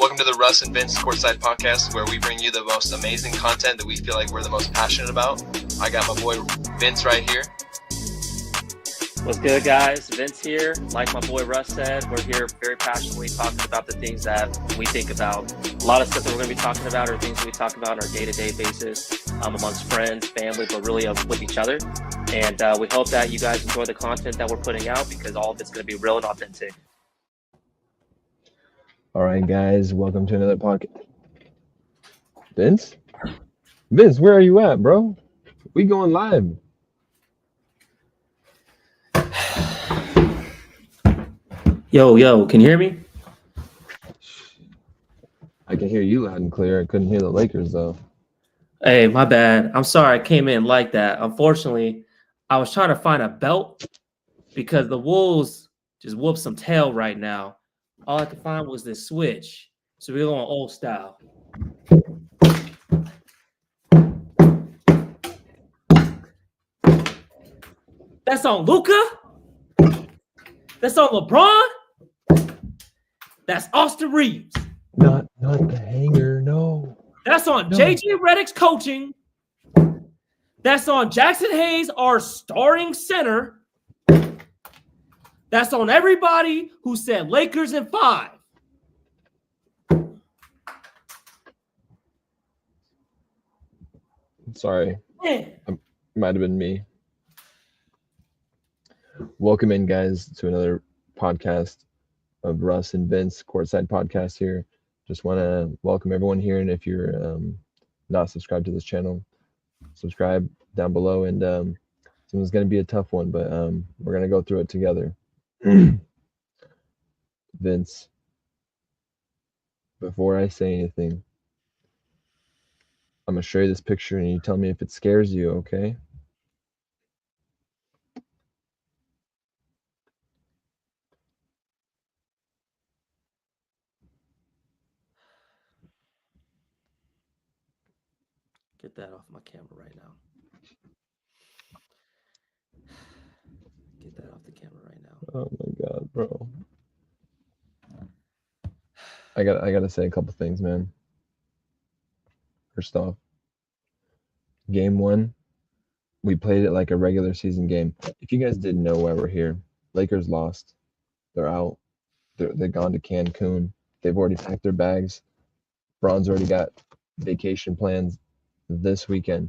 Welcome to the Russ and Vince Courtside Podcast, where we bring you the most amazing content that we feel like we're the most passionate about. I got my boy Vince right here. What's good, guys? Vince here. Like my boy Russ said, we're here very passionately talking about the things that we think about. A lot of stuff that we're going to be talking about are things that we talk about on our day-to-day basis amongst friends, family, but really with each other. And we hope that you guys enjoy the content that we're putting out because all of it's going to be real and authentic. All right, guys, welcome to another podcast. Vince, where are you at, bro? We going live. Yo, can you hear me? I can hear you loud and clear. I couldn't hear the Lakers, though. Hey, my bad. I'm sorry I came in like that. Unfortunately, I was trying to find a belt because the Wolves just whoop some tail right now. All I could find was this switch. So we're going old style. That's on Luka. That's on LeBron. That's Austin Reeves. Not the hanger, no. That's on JJ Redick's coaching. That's on Jackson Hayes, our starting center. That's on everybody who said Lakers in 5. Sorry. It might have been me. Welcome in, guys, to another podcast of Russ and Vince Courtside Podcast here. Just want to welcome everyone here. And if you're not subscribed to this channel, subscribe down below. And this one's going to be a tough one, but we're going to go through it together. Vince, before I say anything, I'm going to show you this picture and you tell me if it scares you, okay? Get that off my camera right now. Get that off the camera right now. Oh my God, bro. I gotta say a couple things, man. First off, game 1, we played it like a regular season game. If you guys didn't know why we're here, Lakers lost. They're out. They've gone to Cancun. They've already packed their bags. Bron's already got vacation plans this weekend.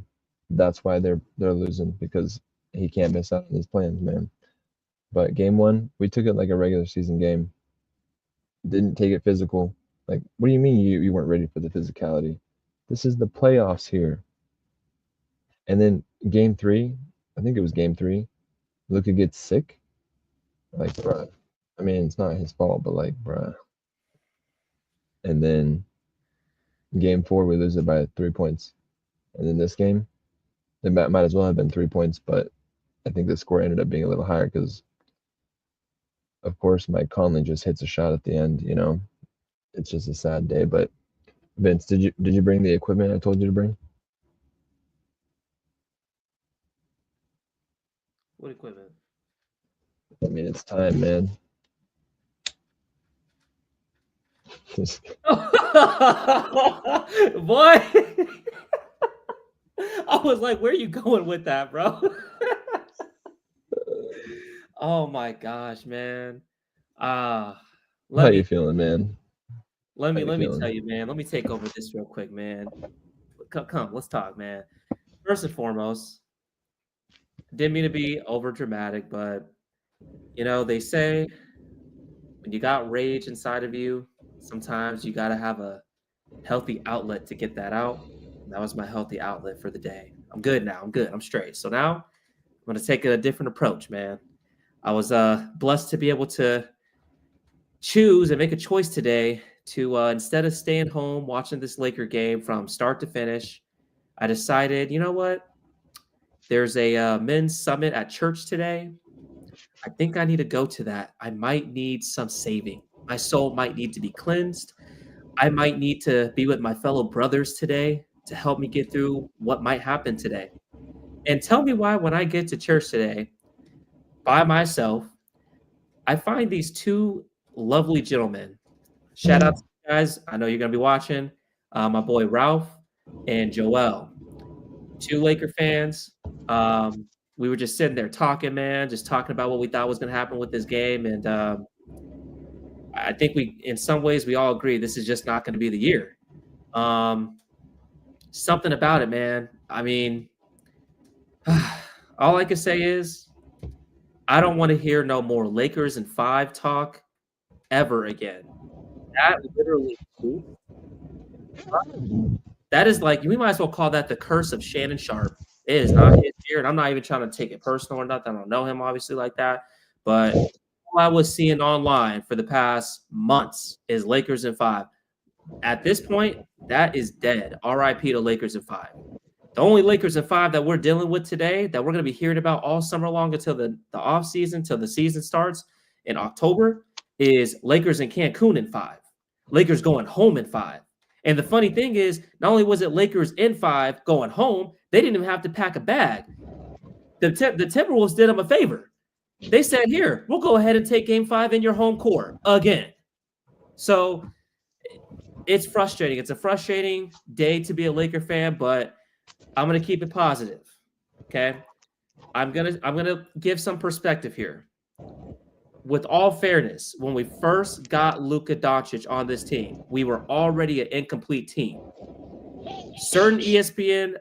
That's why they're losing, because he can't miss out on his plans, man. But game 1, we took it like a regular season game. Didn't take it physical. Like, what do you mean you weren't ready for the physicality? This is the playoffs here. And then game 3, I think it was game 3, Luka gets sick. Like, bruh. I mean, it's not his fault, but like, bruh. And then game 4, we lose it by 3 points. And then this game, it might as well have been 3 points, but I think the score ended up being a little higher because, of course, Mike Conley just hits a shot at the end. You know, it's just a sad day. But Vince, did you bring the equipment I told you to bring? What equipment? I mean, it's time, man. Boy, I was like, where are you going with that, bro? Oh my gosh, man. How you feeling, man? Let me tell you, man. Let me take over this real quick, man. Come, let's talk, man. First and foremost, didn't mean to be over dramatic, but you know, they say when you got rage inside of you, sometimes you got to have a healthy outlet to get that out. That was my healthy outlet for the day. I'm good now. I'm good. I'm straight. So now I'm going to take a different approach, man. I was blessed to be able to choose and make a choice today to instead of staying home watching this Laker game from start to finish, I decided, you know what? There's a men's summit at church today. I think I need to go to that. I might need some saving. My soul might need to be cleansed. I might need to be with my fellow brothers today to help me get through what might happen today. And tell me why when I get to church today by myself, I find these two lovely gentlemen. Shout out to guys, I know you're gonna be watching. My boy Ralph and Joel, 2 Laker fans. We were just sitting there talking, man, just talking about what we thought was gonna happen with this game, and I think in some ways, we all agree this is just not gonna be the year. Something about it, man. I mean, all I can say is I don't want to hear no more Lakers in 5 talk ever again. That literally, that is like, we might as well call that the curse of Shannon Sharpe. It is not his year, and I'm not even trying to take it personal or nothing. I don't know him obviously like that, but all I was seeing online for the past months is Lakers in 5. At this point, that is dead. RIP to Lakers in 5. The only Lakers in 5 that we're dealing with today, that we're going to be hearing about all summer long until the off season, till the season starts in October, is Lakers in Cancun in 5. Lakers going home in 5. And the funny thing is, not only was it Lakers in 5 going home, they didn't even have to pack a bag. The Timberwolves did them a favor. They said, here, we'll go ahead and take game 5 in your home court again. So it's frustrating. It's a frustrating day to be a Laker fan, but I'm going to keep it positive. Okay. I'm going to give some perspective here. With all fairness, when we first got Luka Doncic on this team, we were already an incomplete team. Certain ESPN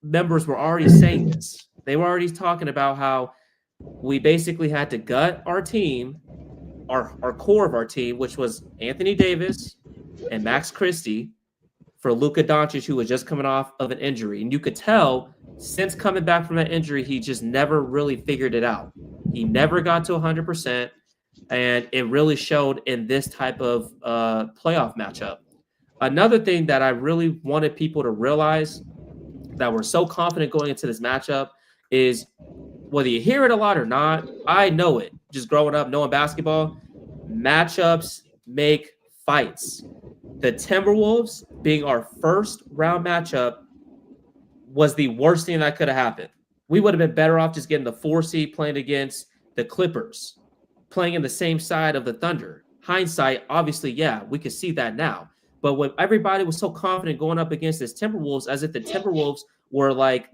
members were already saying this. They were already talking about how we basically had to gut our team, our core of our team, which was Anthony Davis and Max Christie, for Luka Doncic, who was just coming off of an injury. And you could tell since coming back from that injury, he just never really figured it out. He never got to 100%, and it really showed in this type of playoff matchup. Another thing that I really wanted people to realize that we're so confident going into this matchup is, whether you hear it a lot or not, I know it. Just growing up, knowing basketball, matchups make fights. The Timberwolves being our first round matchup was the worst thing that could have happened. We would have been better off just getting the 4 seed, playing against the Clippers, playing in the same side of the Thunder. Hindsight, obviously, yeah, we could see that now. But when everybody was so confident going up against this Timberwolves, as if the Timberwolves were like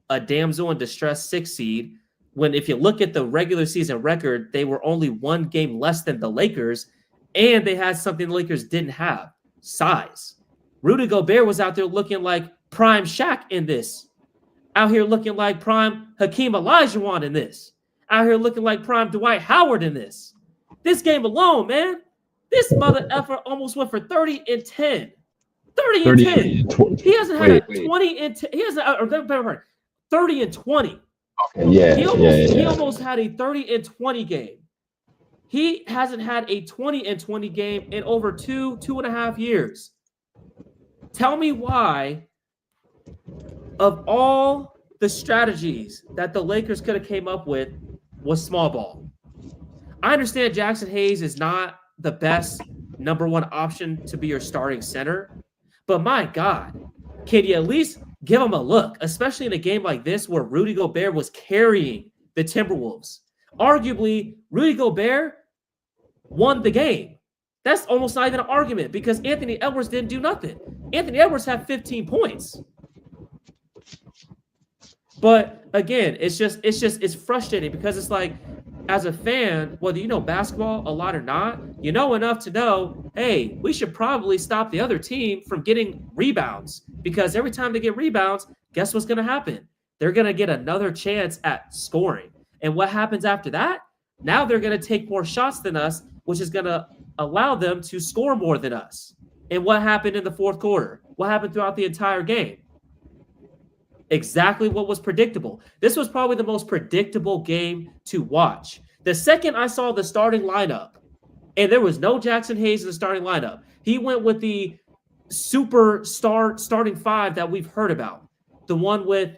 a damsel in distress 6 seed, when if you look at the regular season record, they were only 1 game less than the Lakers, and they had something the Lakers didn't have: size. Rudy Gobert was out there looking like prime Shaq in this. Out here looking like prime Hakeem Olajuwon in this. Out here looking like prime Dwight Howard in this. This game alone, man, this mother effer almost went for 30 and 10. 30 and 10. He hasn't had a 20 and 10. He hasn't, 30 and 20. Okay. He almost had a 30 and 20 game. He hasn't had a 20 and 20 game in over 2.5 years. Tell me why, of all the strategies that the Lakers could have came up with, was small ball. I understand Jackson Hayes is not the best number 1 option to be your starting center, but my God, can you at least give him a look, especially in a game like this where Rudy Gobert was carrying the Timberwolves? Arguably, Rudy Gobert won the game. That's almost not even an argument, because Anthony Edwards didn't do nothing. Anthony Edwards had 15 points. But again, it's frustrating, because it's like, as a fan, whether you know basketball a lot or not, you know enough to know, hey, we should probably stop the other team from getting rebounds, because every time they get rebounds, guess what's going to happen? They're going to get another chance at scoring. And what happens after that? Now they're going to take more shots than us, which is going to allow them to score more than us. And what happened in the fourth quarter? What happened throughout the entire game? Exactly what was predictable. This was probably the most predictable game to watch. The second I saw the starting lineup, and there was no Jackson Hayes in the starting lineup, he went with the superstar starting 5 that we've heard about. The one with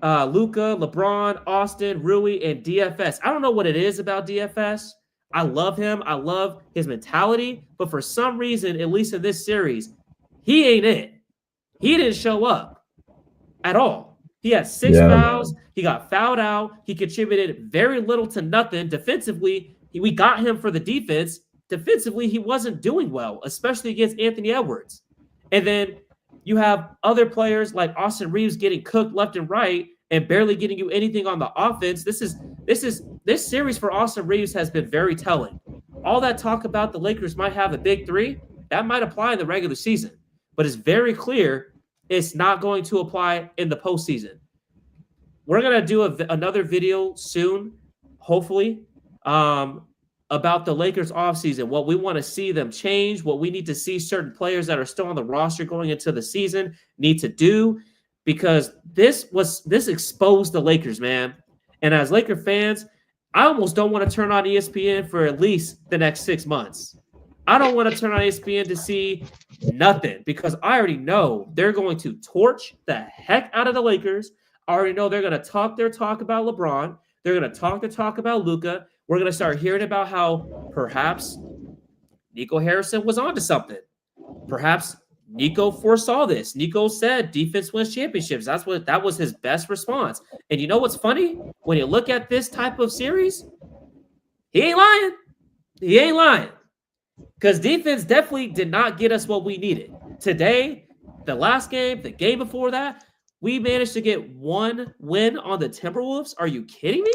Luka, LeBron, Austin, Rui, and DFS. I don't know what it is about DFS. I love him. I love his mentality. But for some reason, at least in this series, he ain't it. He didn't show up at all. He had 6 fouls. He got fouled out. He contributed very little to nothing defensively. We got him for the defense. defensively, he wasn't doing well, especially against Anthony Edwards. And then you have other players like Austin Reeves getting cooked left and right and barely getting you anything on the offense. This series for Austin Reeves has been very telling. All that talk about the Lakers might have a big three, that might apply in the regular season, but it's very clear it's not going to apply in the postseason. We're going to do another video soon, hopefully, about the Lakers offseason, what we want to see them change, what we need to see certain players that are still on the roster going into the season need to do, because this exposed the Lakers, man. And as Laker fans, I almost don't want to turn on ESPN for at least the next 6 months. I don't want to turn on ESPN to see nothing, because I already know they're going to torch the heck out of the Lakers. I already know they're going to talk their talk about LeBron. They're going to talk their talk about Luka. We're going to start hearing about how perhaps Nico Harrison was onto something. Perhaps Nico foresaw this. Nico said defense wins championships. That was his best response. And you know what's funny? When you look at this type of series, he ain't lying. He ain't lying. Because defense definitely did not get us what we needed. Today, the last game, the game before that, we managed to get one win on the Timberwolves. Are you kidding me?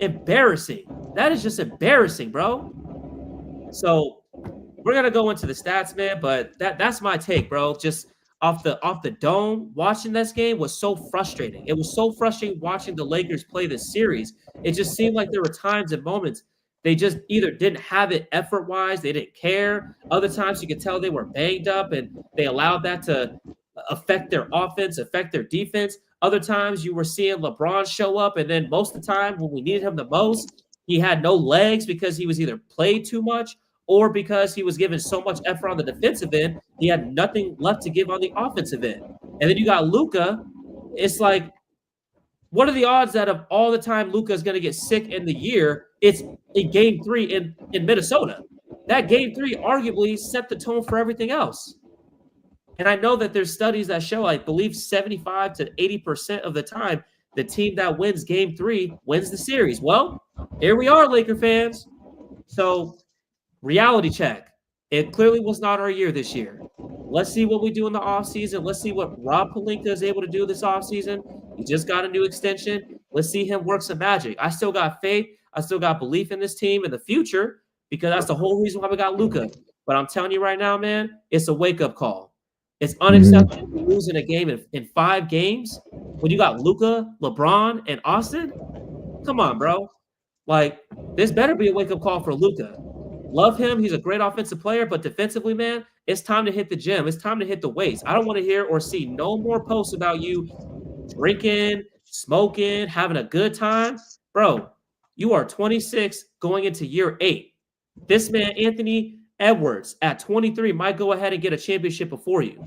Embarrassing. That is just embarrassing, bro. So we're gonna go into the stats, man. But that's my take, bro. Just off the dome, watching this game was so frustrating. It was so frustrating watching the Lakers play this series. It just seemed like there were times and moments they just either didn't have it effort-wise, they didn't care. Other times you could tell they were banged up and they allowed that to affect their offense, affect their defense. Other times you were seeing LeBron show up, and then most of the time when we needed him the most, he had no legs because he was either played too much or because he was given so much effort on the defensive end, he had nothing left to give on the offensive end. And then you got Luka. It's like, what are the odds that of all the time Luka is going to get sick in the year, it's in Game 3 in Minnesota? That Game 3 arguably set the tone for everything else. And I know that there's studies that show, I believe 75 to 80% of the time, the team that wins Game 3 wins the series. Well, here we are, Laker fans. So, reality check. It clearly was not our year this year. Let's see what we do in the offseason. Let's see what Rob Pelinka is able to do this offseason. He just got a new extension. Let's see him work some magic. I still got faith. I still got belief in this team in the future, because that's the whole reason why we got Luka. But I'm telling you right now, man, it's a wake-up call. It's unacceptable to lose in a game in 5 games when you got Luka, LeBron, and Austin. Come on, bro. Like, this better be a wake-up call for Luka. Love him. He's a great offensive player, but defensively, man, it's time to hit the gym. It's time to hit the weights. I don't want to hear or see no more posts about you drinking, smoking, having a good time. Bro, you are 26 going into year 8. This man, Anthony Edwards, at 23, might go ahead and get a championship before you.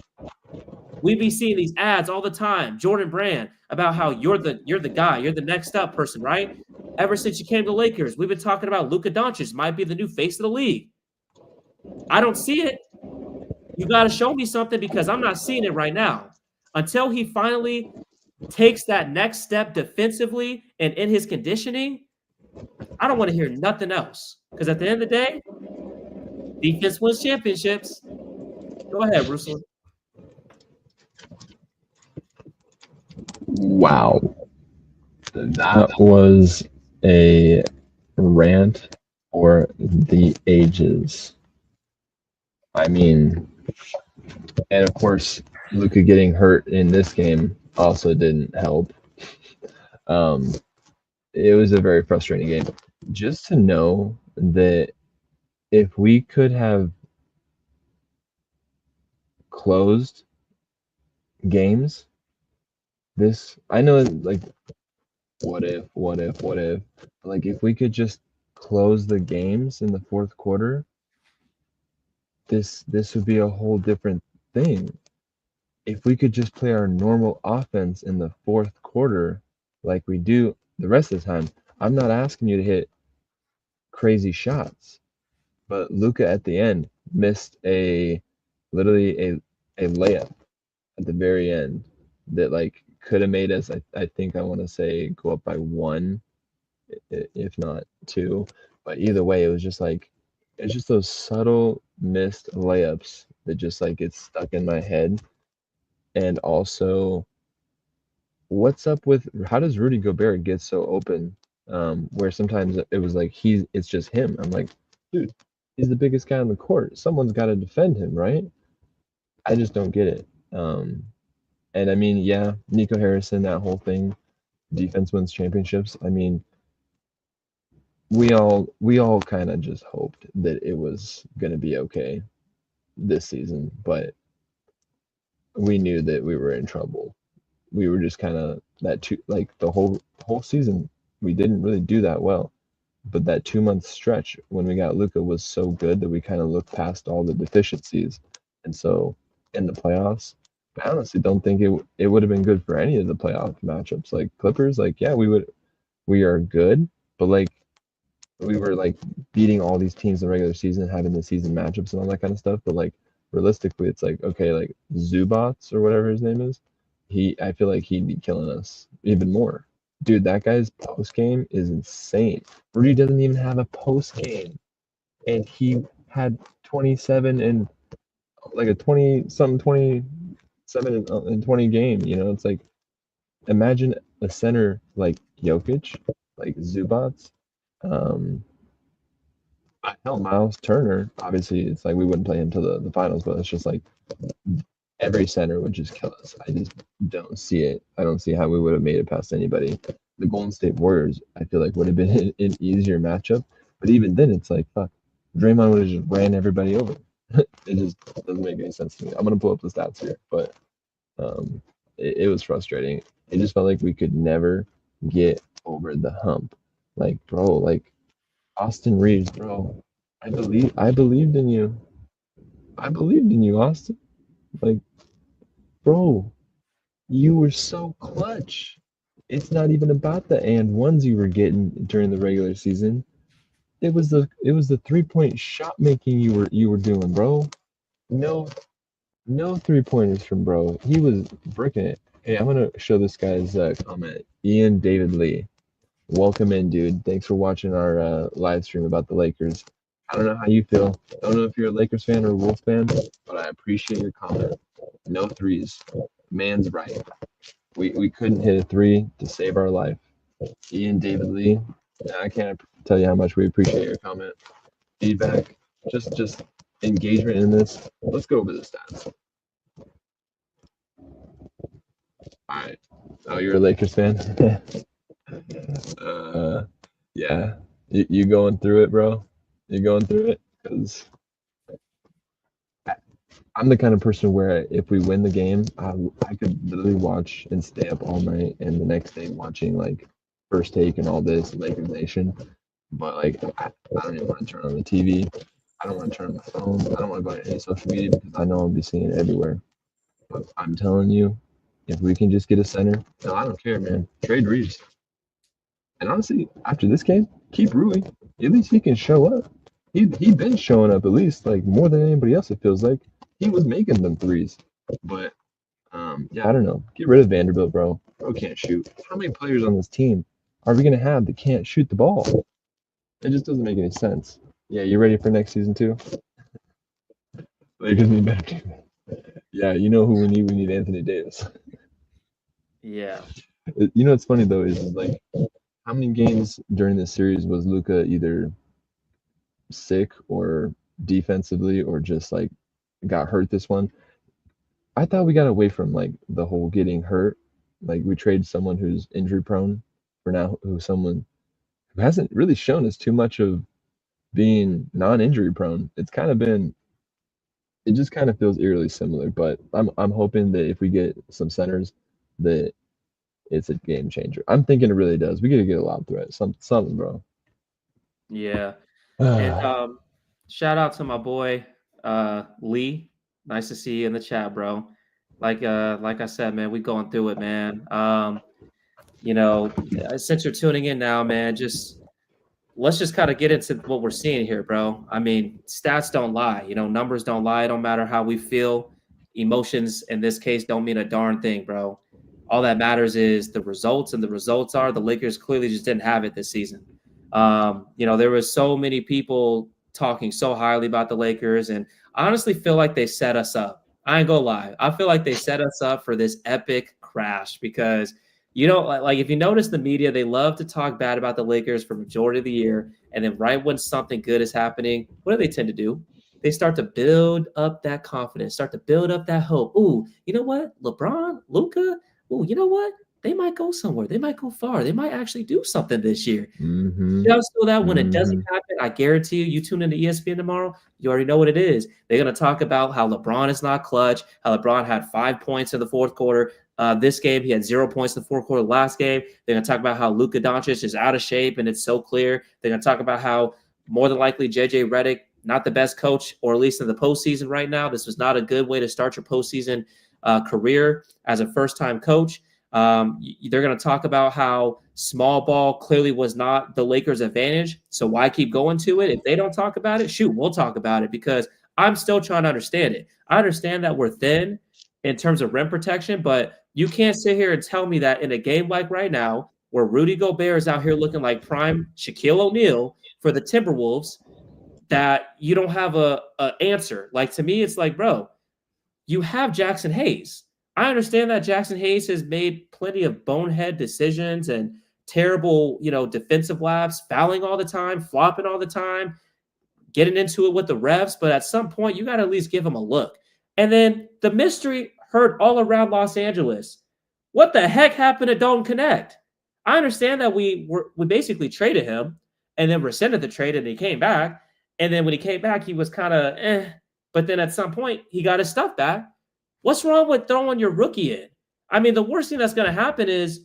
We be seeing these ads all the time, Jordan Brand, about how you're the guy, you're the next up person, right? Ever since you came to Lakers, we've been talking about Luka Doncic might be the new face of the league. I don't see it. You got to show me something, because I'm not seeing it right now. Until he finally takes that next step defensively and in his conditioning, I don't want to hear nothing else. Because at the end of the day, defense wins championships. Go ahead, Russell. Wow. That was a rant for the ages. I mean, and of course, Luka getting hurt in this game also didn't help. It was a very frustrating game. Just to know that if we could have closed games, I know, like, what if? Like, if we could just close the games in the fourth quarter, this would be a whole different thing. If we could just play our normal offense in the fourth quarter like we do the rest of the time, I'm not asking you to hit crazy shots, but Luka at the end missed literally a layup at the very end that, like, could have made us, I think, I want to say, go up by 1, if not 2. But either way, it was just like, It's just those subtle missed layups that just like get stuck in my head. And also, what's up with how does Rudy Gobert get so open? Where sometimes it was like it's just him. I'm like, dude, he's the biggest guy on the court. Someone's got to defend him, right? I just don't get it. And I mean, yeah, Nico Harrison, that whole thing, defense wins championships. I mean, we all kind of just hoped that it was gonna be okay this season, but we knew that we were in trouble. We were just kind of like the whole season we didn't really do that well. But that 2 month stretch when we got Luka was so good that we kind of looked past all the deficiencies. And so in the playoffs, I honestly don't think it would have been good for any of the playoff matchups. Like Clippers, like yeah, we are good, but like we were like beating all these teams in the regular season, having the season matchups and all that kind of stuff. But like realistically, it's like okay, like Zubats or whatever his name is, I feel like he'd be killing us even more. Dude, that guy's post game is insane. Rudy doesn't even have a post game, and he had 27 and like a 20 something 27 and 20 game. You know, it's like imagine a center like Jokic, like Zubats. Um, hell, Miles Turner. Obviously, it's like we wouldn't play him to the finals, but it's just like every center would just kill us. I just don't see it. I don't see how we would have made it past anybody. The Golden State Warriors, I feel like would have been an easier matchup. But even then, it's like fuck. Draymond would have just ran everybody over. It just doesn't make any sense to me. I'm gonna pull up the stats here, but it was frustrating. It just felt like we could never get over the hump. Like, bro, like Austin Reeves, bro. I believed in you. I believed in you, Austin. Like, bro, you were so clutch. It's not even about the and ones you were getting during the regular season. It was the 3 point shot making you were doing, bro. No no 3 pointers from bro. He was bricking it. Hey, I'm gonna show this guy's comment. Ian David Lee. Welcome in, dude. Thanks for watching our live stream about the Lakers. I don't know how you feel. I don't know if you're a Lakers fan or a Wolves fan, but I appreciate your comment. No threes. Man's right. We couldn't hit a three to save our life. Ian David Lee, I can't tell you how much we appreciate your comment. Feedback, just engagement in this. Let's go over the stats. All right. Oh, you're a Lakers fan? Yeah. You going through it, bro? You going through it? Because I'm the kind of person where if we win the game, I could literally watch and stay up all night and the next day watching like First Take and all this Lakers Nation. But like I don't even want to turn on the TV. I don't want to turn on my phone. I don't want to go on any social media because I know I'll be seeing it everywhere. But I'm telling you, if we can just get a center, no, I don't care, man. Trade Reeves. And honestly, after this game, keep Rui. At least he can show up. He been showing up at least like more than anybody else. It feels like he was making them threes. But yeah, I don't know. Get rid of Vanderbilt, bro. Bro can't shoot. How many players on this team are we gonna have that can't shoot the ball? It just doesn't make any sense. Yeah, you ready for next season too? Lakers need better team. Yeah, you know who we need? We need Anthony Davis. Yeah. You know what's funny though is like how many games during this series was Luka either sick or defensively or just like got hurt this one? I thought we got away from like the whole getting hurt. Like we traded someone who's injury prone for now, who's someone who hasn't really shown us too much of being non-injury prone. It just kind of feels eerily similar. But I'm hoping that if we get some centers, that it's a game changer. I'm thinking it really does. We got to get a lob threat, something, bro. Yeah. And shout out to my boy Lee. Nice to see you in the chat, bro. Like I said, man, we going through it, man. Since you're tuning in now, man, let's just kind of get into what we're seeing here, bro. I mean, stats don't lie, numbers don't lie. It don't matter how we feel. Emotions in this case don't mean a darn thing, bro. All that matters is the results, and the results are the Lakers clearly just didn't have it this season. There was so many people talking so highly about the Lakers, and I honestly feel like they set us up. I ain't gonna lie. I feel like they set us up for this epic crash because like if you notice the media, they love to talk bad about the Lakers for majority of the year, and then right when something good is happening, what do they tend to do? They start to build up that confidence, start to build up that hope. Ooh, you know what? LeBron, Luka, ooh, you know what? They might go somewhere. They might go far. They might actually do something this year. Just so that when it doesn't happen, I guarantee you tune into ESPN tomorrow, you already know what it is. They're going to talk about how LeBron is not clutch, how LeBron had 5 points in the fourth quarter. This game, he had 0 points in the fourth quarter last game. They're going to talk about how Luka Doncic is out of shape, and it's so clear. They're going to talk about how more than likely JJ Redick, not the best coach, or at least in the postseason right now. This was not a good way to start your postseason career as a first-time coach. They're going to talk about how small ball clearly was not the Lakers' advantage. So why keep going to it? If they don't talk about it, shoot, we'll talk about it because I'm still trying to understand it. I understand that we're thin in terms of rim protection, but you can't sit here and tell me that in a game like right now, where Rudy Gobert is out here looking like prime Shaquille O'Neal for the Timberwolves, that you don't have a answer. Like, to me, it's like, bro, you have Jackson Hayes. I understand that Jackson Hayes has made plenty of bonehead decisions and terrible, defensive laps, fouling all the time, flopping all the time, getting into it with the refs. But at some point, you got to at least give him a look. And then the mystery heard all around Los Angeles. What the heck happened to Dalton Connect? I understand that we basically traded him and then rescinded the trade and he came back. And then when he came back, he was kind of But then at some point, he got his stuff back. What's wrong with throwing your rookie in? I mean, the worst thing that's going to happen is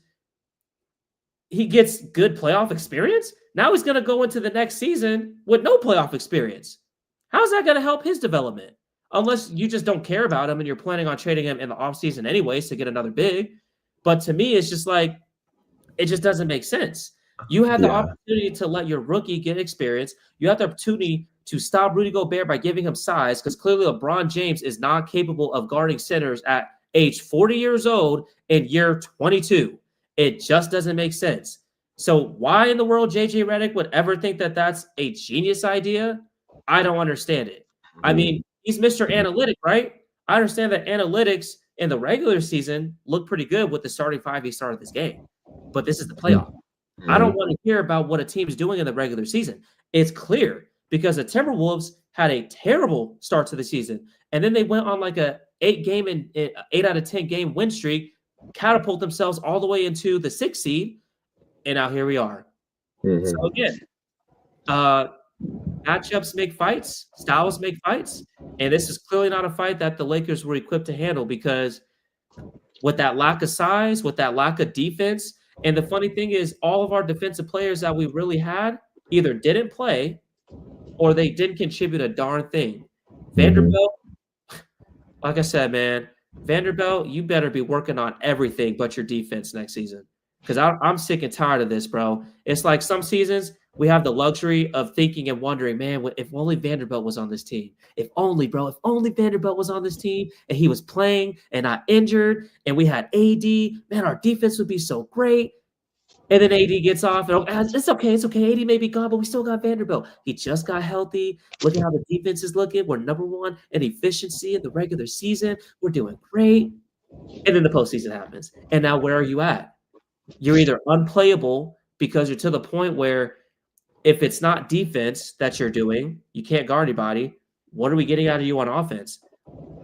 he gets good playoff experience. Now he's going to go into the next season with no playoff experience. How's that going to help his development? Unless you just don't care about him and you're planning on trading him in the offseason anyways to get another big. But to me, it's just like, it just doesn't make sense. You have the opportunity to let your rookie get experience. You have the opportunity to stop Rudy Gobert by giving him size, because clearly LeBron James is not capable of guarding centers at age 40 years old in year 22. It just doesn't make sense. So why in the world JJ Redick would ever think that that's a genius idea? I don't understand it. I mean, he's Mr. Analytic, right? I understand that analytics in the regular season look pretty good with the starting five he started this game. But this is the playoff. I don't want to hear about what a team's doing in the regular season. It's clear because the Timberwolves had a terrible start to the season. And then they went on like a 8 out of 10 game win streak, catapult themselves all the way into the 6th seed. And now here we are. So again, matchups make fights, styles make fights. And this is clearly not a fight that the Lakers were equipped to handle, because with that lack of size, with that lack of defense, and the funny thing is all of our defensive players that we really had either didn't play or they didn't contribute a darn thing. Vanderbilt, like I said, man, Vanderbilt, you better be working on everything but your defense next season, because I'm sick and tired of this, bro. It's like some seasons we have the luxury of thinking and wondering, man, if only Vanderbilt was on this team. If only Vanderbilt was on this team and he was playing and not injured and we had AD, man, our defense would be so great. And then AD gets off and it's okay. AD may be gone, but we still got Vanderbilt. He just got healthy. Look at how the defense is looking. We're number one in efficiency in the regular season. We're doing great. And then the postseason happens. And now where are you at? You're either unplayable because you're to the point where if it's not defense that you're doing, you can't guard anybody. What are we getting out of you on offense?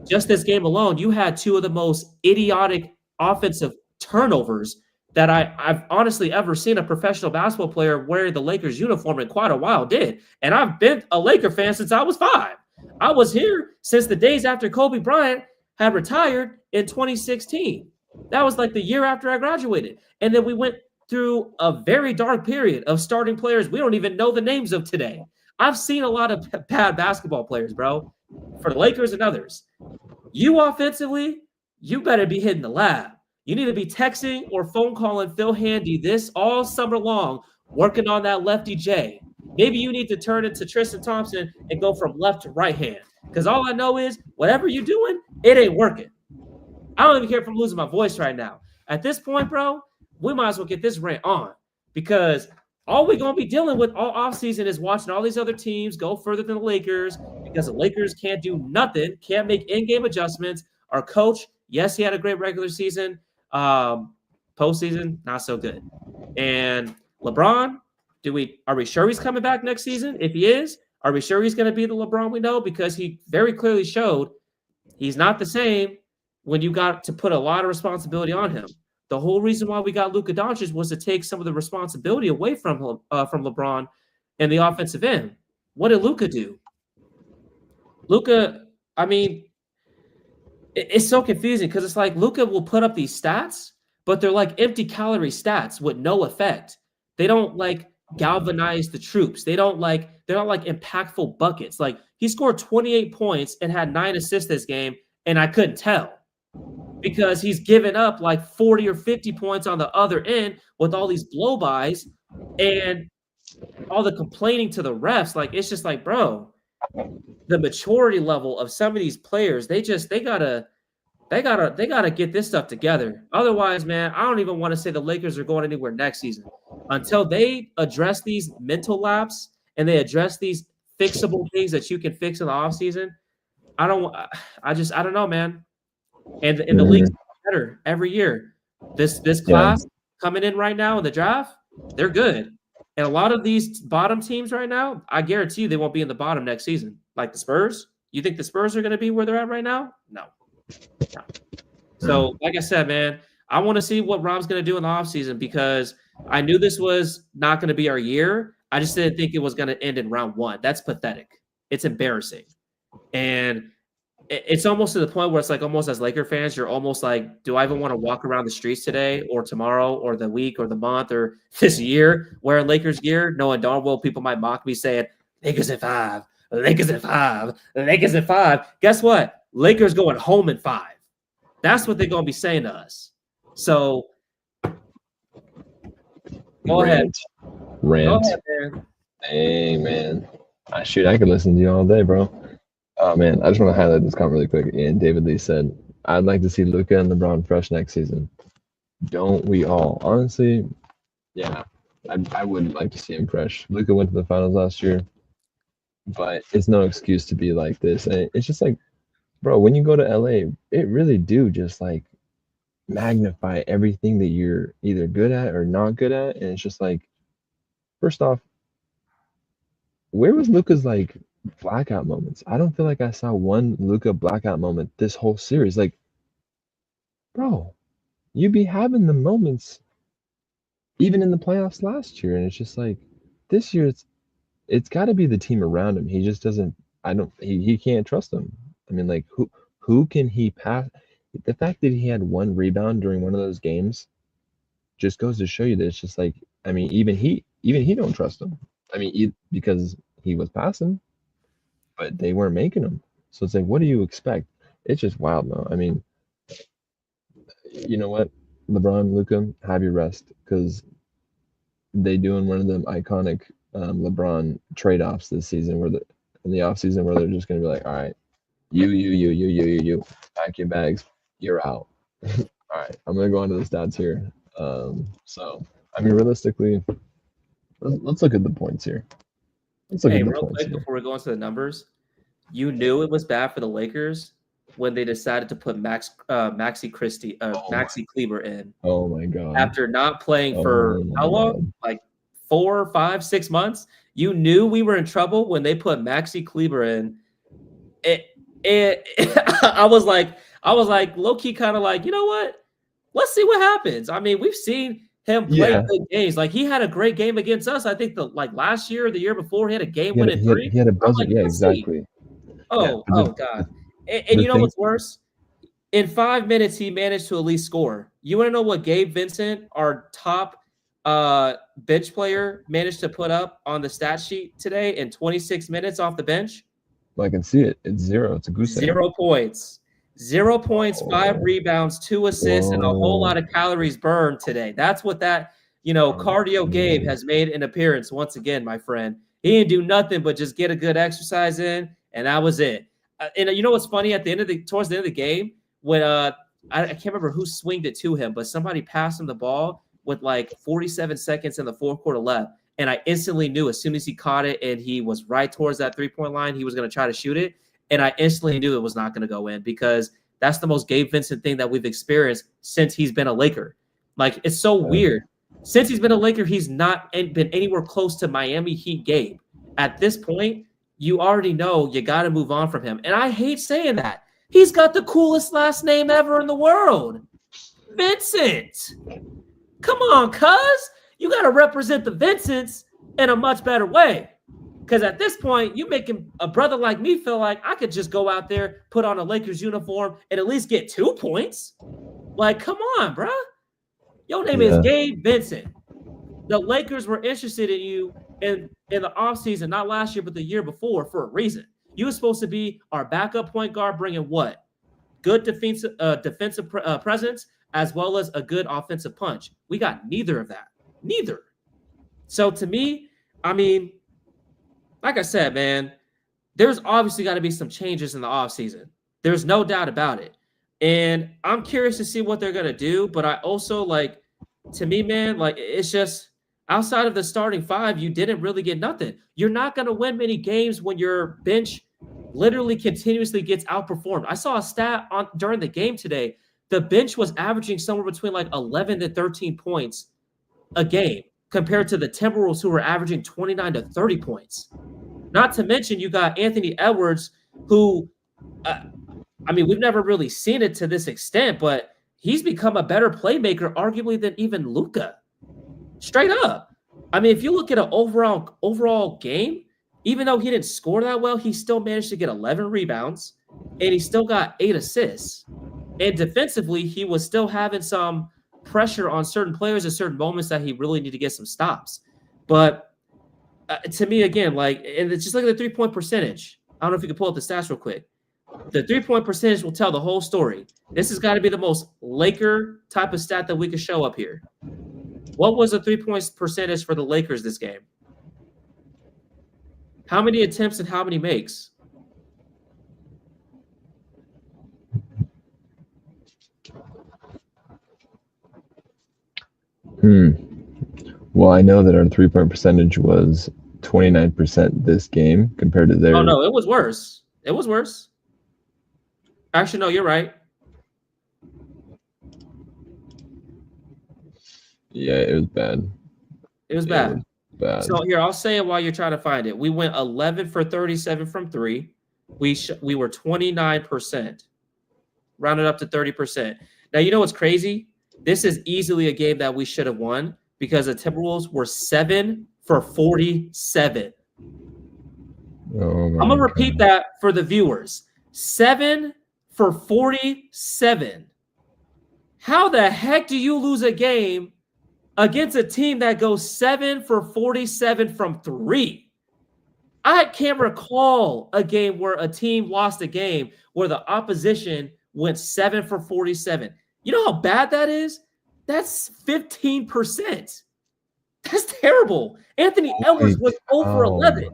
Just this game alone, you had 2 of the most idiotic offensive turnovers that I've honestly ever seen a professional basketball player wear the Lakers uniform in quite a while did. And I've been a Laker fan since I was 5. I was here since the days after Kobe Bryant had retired in 2016. That was like the year after I graduated. And then we went through a very dark period of starting players we don't even know the names of today. I've seen a lot of bad basketball players, bro, for the Lakers and others. You offensively, you better be hitting the lab. You need to be texting or phone calling Phil Handy this all summer long, working on that lefty J. Maybe you need to turn into Tristan Thompson and go from left to right hand, because all I know is whatever you're doing, it ain't working. I don't even care if I'm losing my voice right now. At this point, bro, we might as well get this rant on, because all we're going to be dealing with all offseason is watching all these other teams go further than the Lakers because the Lakers can't do nothing, can't make in-game adjustments. Our coach, yes, he had a great regular season. Postseason, not so good. And LeBron, are we sure he's coming back next season? If he is, are we sure he's going to be the LeBron we know? Because he very clearly showed he's not the same when you got to put a lot of responsibility on him. The whole reason why we got Luka Doncic was to take some of the responsibility away from LeBron and the offensive end. What did Luka do? Luka, I mean, it's so confusing because it's like Luka will put up these stats, but they're like empty calorie stats with no effect. They don't like galvanize the troops. They're not like impactful buckets. Like he scored 28 points and had 9 assists this game, and I couldn't tell. Because he's given up like 40 or 50 points on the other end with all these blow-bys and all the complaining to the refs. Like, it's just like, bro, the maturity level of some of these players, they gotta get this stuff together. Otherwise, man, I don't even want to say the Lakers are going anywhere next season until they address these mental lapses and they address these fixable things that you can fix in the offseason. I don't know, man. And the league's better every year. This class coming in right now in the draft, they're good. And a lot of these bottom teams right now, I guarantee you they won't be in the bottom next season. Like the Spurs. You think the Spurs are going to be where they're at right now? No. So, like I said, man, I want to see what Rob's going to do in the offseason because I knew this was not going to be our year. I just didn't think it was going to end in round 1. That's pathetic. It's embarrassing. And it's almost to the point where it's like almost as Laker fans, you're almost like, do I even want to walk around the streets today or tomorrow or the week or the month or this year wearing Lakers gear, knowing darn well people might mock me saying, Lakers in 5, Lakers in 5, Lakers in 5. Guess what? Lakers going home in 5. That's what they're going to be saying to us. So go ahead. Rant. Go ahead, man. Hey, man. Shoot, I could listen to you all day, bro. Oh, man, I just want to highlight this comment really quick. And David Lee said, I'd like to see Luka and LeBron fresh next season. Don't we all? Honestly, yeah, I would like to see him fresh. Luka went to the finals last year, but it's no excuse to be like this. And it's just like, bro, when you go to LA, it really do just like magnify everything that you're either good at or not good at. And it's just like, first off, where was Luka's like blackout moments? I don't feel like I saw one Luka blackout moment this whole series. Like, bro, you be having the moments even in the playoffs last year, and it's just like this year it's got to be the team around him. He just doesn't. He can't trust them. I mean, like who can he pass? The fact that he had 1 rebound during one of those games just goes to show you that it's just like, I mean, even he don't trust him. I mean, because he was passing, but they weren't making them. So it's like, what do you expect? It's just wild, though. I mean, you know what? LeBron, Luka, have your rest because they doing one of them iconic LeBron trade-offs this season in the offseason where they're just going to be like, all right, you, pack your bags, you're out. All right, I'm going to go into the stats here. So, I mean, realistically, let's look at the points here. Hey, real quick before we go into the numbers, you knew it was bad for the Lakers when they decided to put Maxi Kleber in. Oh my god! After not playing for how long? Like 4, 5, 6 months. You knew we were in trouble when they put Maxi Kleber in. I was like low key, kind of like, you know what? Let's see what happens. I mean, we've seen him play good games. Like he had a great game against us. I think last year or the year before, he had a game-winning 3. He had a buzzer. Yeah, exactly. Oh god. And you know what's worse? In 5 minutes, he managed to at least score. You want to know what Gabe Vincent, our top bench player, managed to put up on the stat sheet today in 26 minutes off the bench? Well, I can see it. It's 0. It's a goose egg. 0 points. 0 points, 5 rebounds, 2 assists, and a whole lot of calories burned today. That's what that, cardio Gabe has made an appearance once again, my friend. He didn't do nothing but just get a good exercise in, and that was it. And you know what's funny? Towards the end of the game, when I can't remember who swinged it to him, but somebody passed him the ball with like 47 seconds in the fourth quarter left, and I instantly knew as soon as he caught it and he was right towards that 3-point line, he was going to try to shoot it. And I instantly knew it was not going to go in because that's the most Gabe Vincent thing that we've experienced since he's been a Laker. Like, it's so weird. Since he's been a Laker, he's not been anywhere close to Miami Heat Gabe. At this point, you already know you got to move on from him. And I hate saying that. He's got the coolest last name ever in the world. Vincent. Come on, cuz. You got to represent the Vincents in a much better way. Because at this point, you making a brother like me feel like I could just go out there, put on a Lakers uniform, and at least get 2 points. Like, come on, bruh. Your name is Gabe Vincent. The Lakers were interested in you in the offseason, not last year, but the year before, for a reason. You were supposed to be our backup point guard, bringing what? Good defensive presence, as well as a good offensive punch. We got neither of that. Neither. So to me, I mean, like I said, man, there's obviously got to be some changes in the offseason. There's no doubt about it. And I'm curious to see what they're going to do. But I also, like, to me, man, like, it's just outside of the starting five, you didn't really get nothing. You're not going to win many games when your bench literally continuously gets outperformed. I saw a stat during the game today. The bench was averaging somewhere between like 11 to 13 points a game compared to the Timberwolves, who were averaging 29 to 30 points. Not to mention you got Anthony Edwards, who, I mean, we've never really seen it to this extent, but he's become a better playmaker, arguably, than even Luka. Straight up. I mean, if you look at an overall game, even though he didn't score that well, he still managed to get 11 rebounds, and he still got 8 assists. And defensively, he was still having some pressure on certain players at certain moments that he really needed to get some stops. But to me, again, like, and it's just like the 3-point percentage. I don't know if you can pull up the stats real quick. The 3-point percentage will tell the whole story. This has got to be the most Laker type of stat that we could show up here. What was the 3-point percentage for the Lakers this game? How many attempts and how many makes? Well, I know that our 3-point percentage was 29% this game compared to their. Oh, no, it was worse. It was worse. Actually, no, you're right. Yeah, it was bad. It was bad. Bad. So here, I'll say it while you're trying to find it. We went 11 for 37 from 3. We were 29%. Rounded up to 30%. Now, you know what's crazy? This is easily a game that we should have won because the Timberwolves were 7 for 47. I'm going to repeat that for the viewers. 7 for 47. How the heck do you lose a game against a team that goes 7 for 47 from 3? I can't recall a game where a team lost a game where the opposition went 7 for 47. You know how bad that is? That's 15%. That's terrible. Anthony Edwards was 0 for 11. 0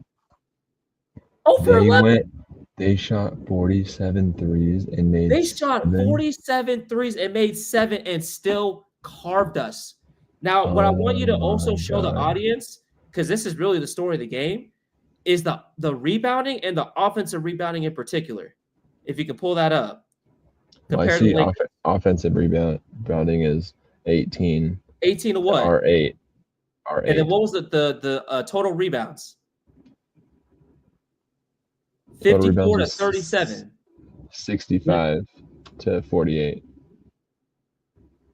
for 11. They shot 47 threes and made. They shot 47 threes and made 7 and still carved us. Now, what I want you to also show the audience, because this is really the story of the game, is the rebounding and the offensive rebounding in particular. If you can pull that up. Well, I see offensive rebounding is 18. 18 to what? R8. And then what was the total rebounds? 54 to 37. 65 to 48.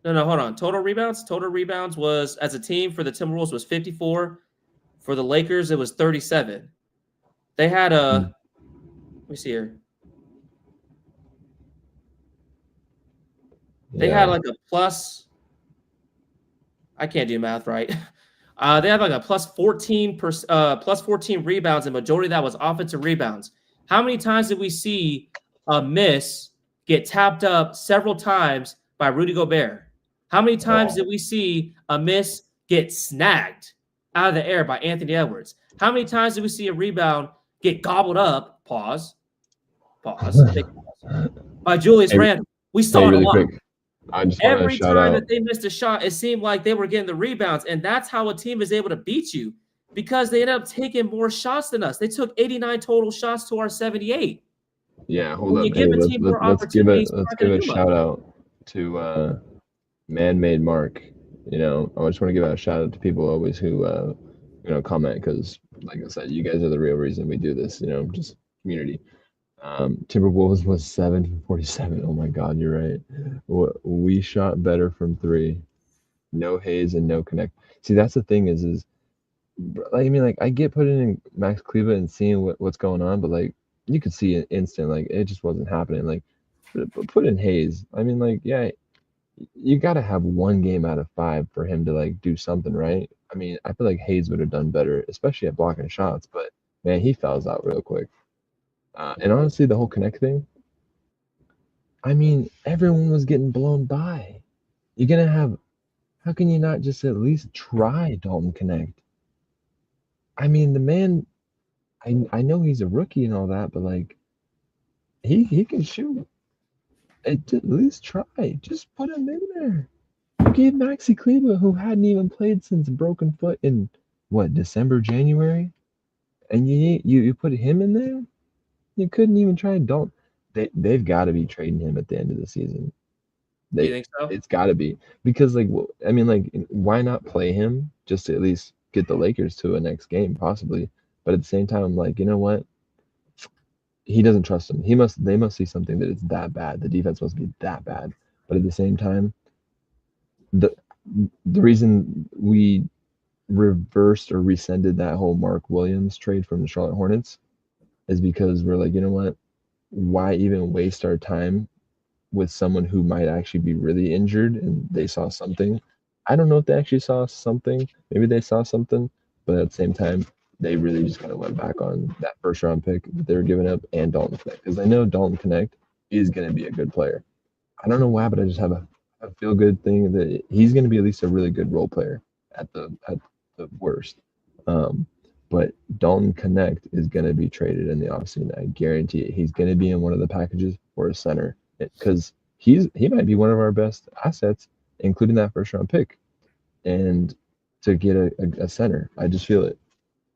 No, hold on. Total rebounds was, as a team for the Timberwolves, was 54. For the Lakers, it was 37. They had let me see here. They had like a plus. I can't do math right. They had like a plus 14 rebounds, and majority of that was offensive rebounds. How many times did we see a miss get tapped up several times by Rudy Gobert? How many times did we see a miss get snagged out of the air by Anthony Edwards? How many times did we see a rebound get gobbled up? Pause. By Julius Randle. We saw it a lot. Every time that they missed a shot, it seemed like they were getting the rebounds, and that's how a team is able to beat you. because they ended up taking more shots than us. They took 89 total shots to our 78. Yeah, hold When up. you give Hey, a team more opportunities, we're let's not give going a to do much. shout out to Man-Made Mark. You know, I just want to give out a shout out to people always who comment, because like I said, you guys are the real reason we do this. You know, just community. Timberwolves was 7 for 47. Oh my God, you're right. We shot better from three. No Hayes and no Connect. See, that's the thing is I mean, like, I get putting in Max Kleba and seeing what's going on, but like you could see it instant, like it just wasn't happening. Like put in Hayes. I mean, like, yeah, you got to have one game out of 5 for him to like do something right. I mean, I feel like Hayes would have done better, especially at blocking shots, but man, he fouls out real quick. And honestly, the whole Connect thing, I mean, everyone was getting blown by. You're gonna have, how can you not just at least try Dalton Connect? I mean, the man, I know he's a rookie and all that, but like he can shoot. At least try. Just put him in there. You gave Maxi Kleber, who hadn't even played since broken foot in what, December, January, and you put him in there. You couldn't even try Dalton. They've got to be trading him at the end of the season. You think so? It's got to be, because like, I mean, like, why not play him just to at least get the Lakers to a next game possibly? But at the same time, I'm like, you know what? He doesn't trust him. They must see something that it's that bad. The defense must be that bad. But at the same time, the reason we reversed or rescinded that whole Mark Williams trade from the Charlotte Hornets is because we're like, you know what? Why even waste our time with someone who might actually be really injured and they saw something? I don't know if they actually saw something. Maybe they saw something, but at the same time, they really just kind of went back on that first round pick that they were giving up and Dalton Connect, because I know Dalton Connect is going to be a good player. I don't know why, but I just have a feel good thing that he's going to be at least a really good role player at the worst. But Dalton Connect is going to be traded in the offseason. I guarantee it. He's going to be in one of the packages for a center, because he might be one of our best assets, including that first round pick, and to get a center. I just feel it.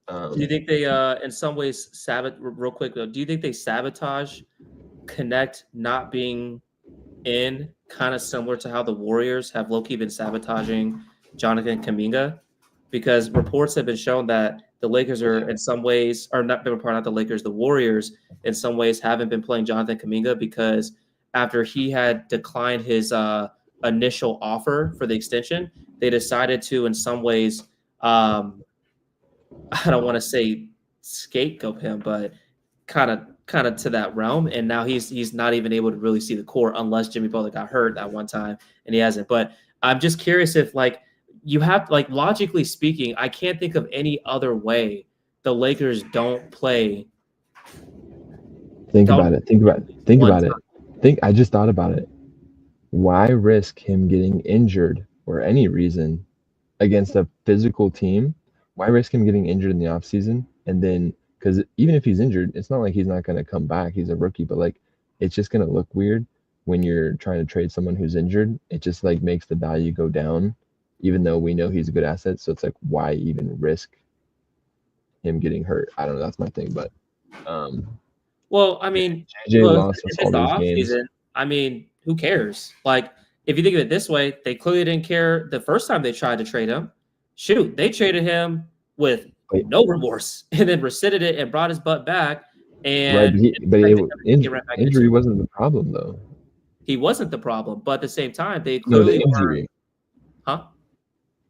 Do you think they, in some ways, real quick though? Do you think they sabotage Connect not being in, kind of similar to how the Warriors have low-key been sabotaging Jonathan Kuminga? Because reports have been shown that the Lakers are in some ways, or not the Lakers, the Warriors in some ways haven't been playing Jonathan Kuminga, because after he had declined his initial offer for the extension, they decided to, in some ways, I don't want to say scapegoat him, but kind of to that realm. And now he's not even able to really see the court unless Jimmy Butler got hurt that one time, and he hasn't. But I'm just curious if, like, you have, like, logically speaking, I can't think of any other way the Lakers don't play. Think about it. I just thought about it. Why risk him getting injured for any reason against a physical team? Why risk him getting injured in the offseason? And then, because even if he's injured, it's not like he's not going to come back. He's a rookie, but like, it's just going to look weird when you're trying to trade someone who's injured. It just like makes the value go down, even though we know he's a good asset. So it's like, why even risk him getting hurt? I don't know. That's my thing. But well, I mean, JJ look, lost us if it's the all these games. offseason, I mean, who cares? Like, if you think of it this way, they clearly didn't care the first time they tried to trade him. Shoot, they traded him with no remorse, and then rescinded it and brought his butt back. And injury wasn't the problem, though. He wasn't the problem, but at the same time, they clearly injury. Huh?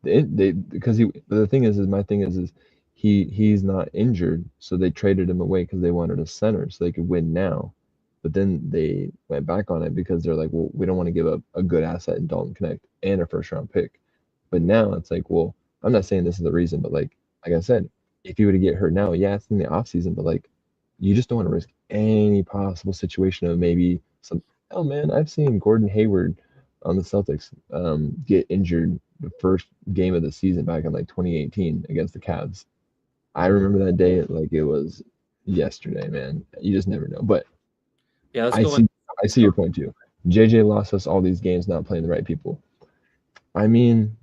Because the thing is my thing is he's not injured, so they traded him away because they wanted a center so they could win now. But then they went back on it because they're like, well, we don't want to give up a good asset in Dalton Connect and a first round pick. But now it's like, well, I'm not saying this is the reason, but like I said, if you were to get hurt now, yeah, it's in the offseason, but like, you just don't want to risk any possible situation of maybe some. Oh man, I've seen Gordon Hayward on the Celtics get injured the first game of the season back in like 2018 against the Cavs. I remember that day like it was yesterday, man. You just never know. But yeah, I see your point too. JJ lost us all these games not playing the right people. I mean,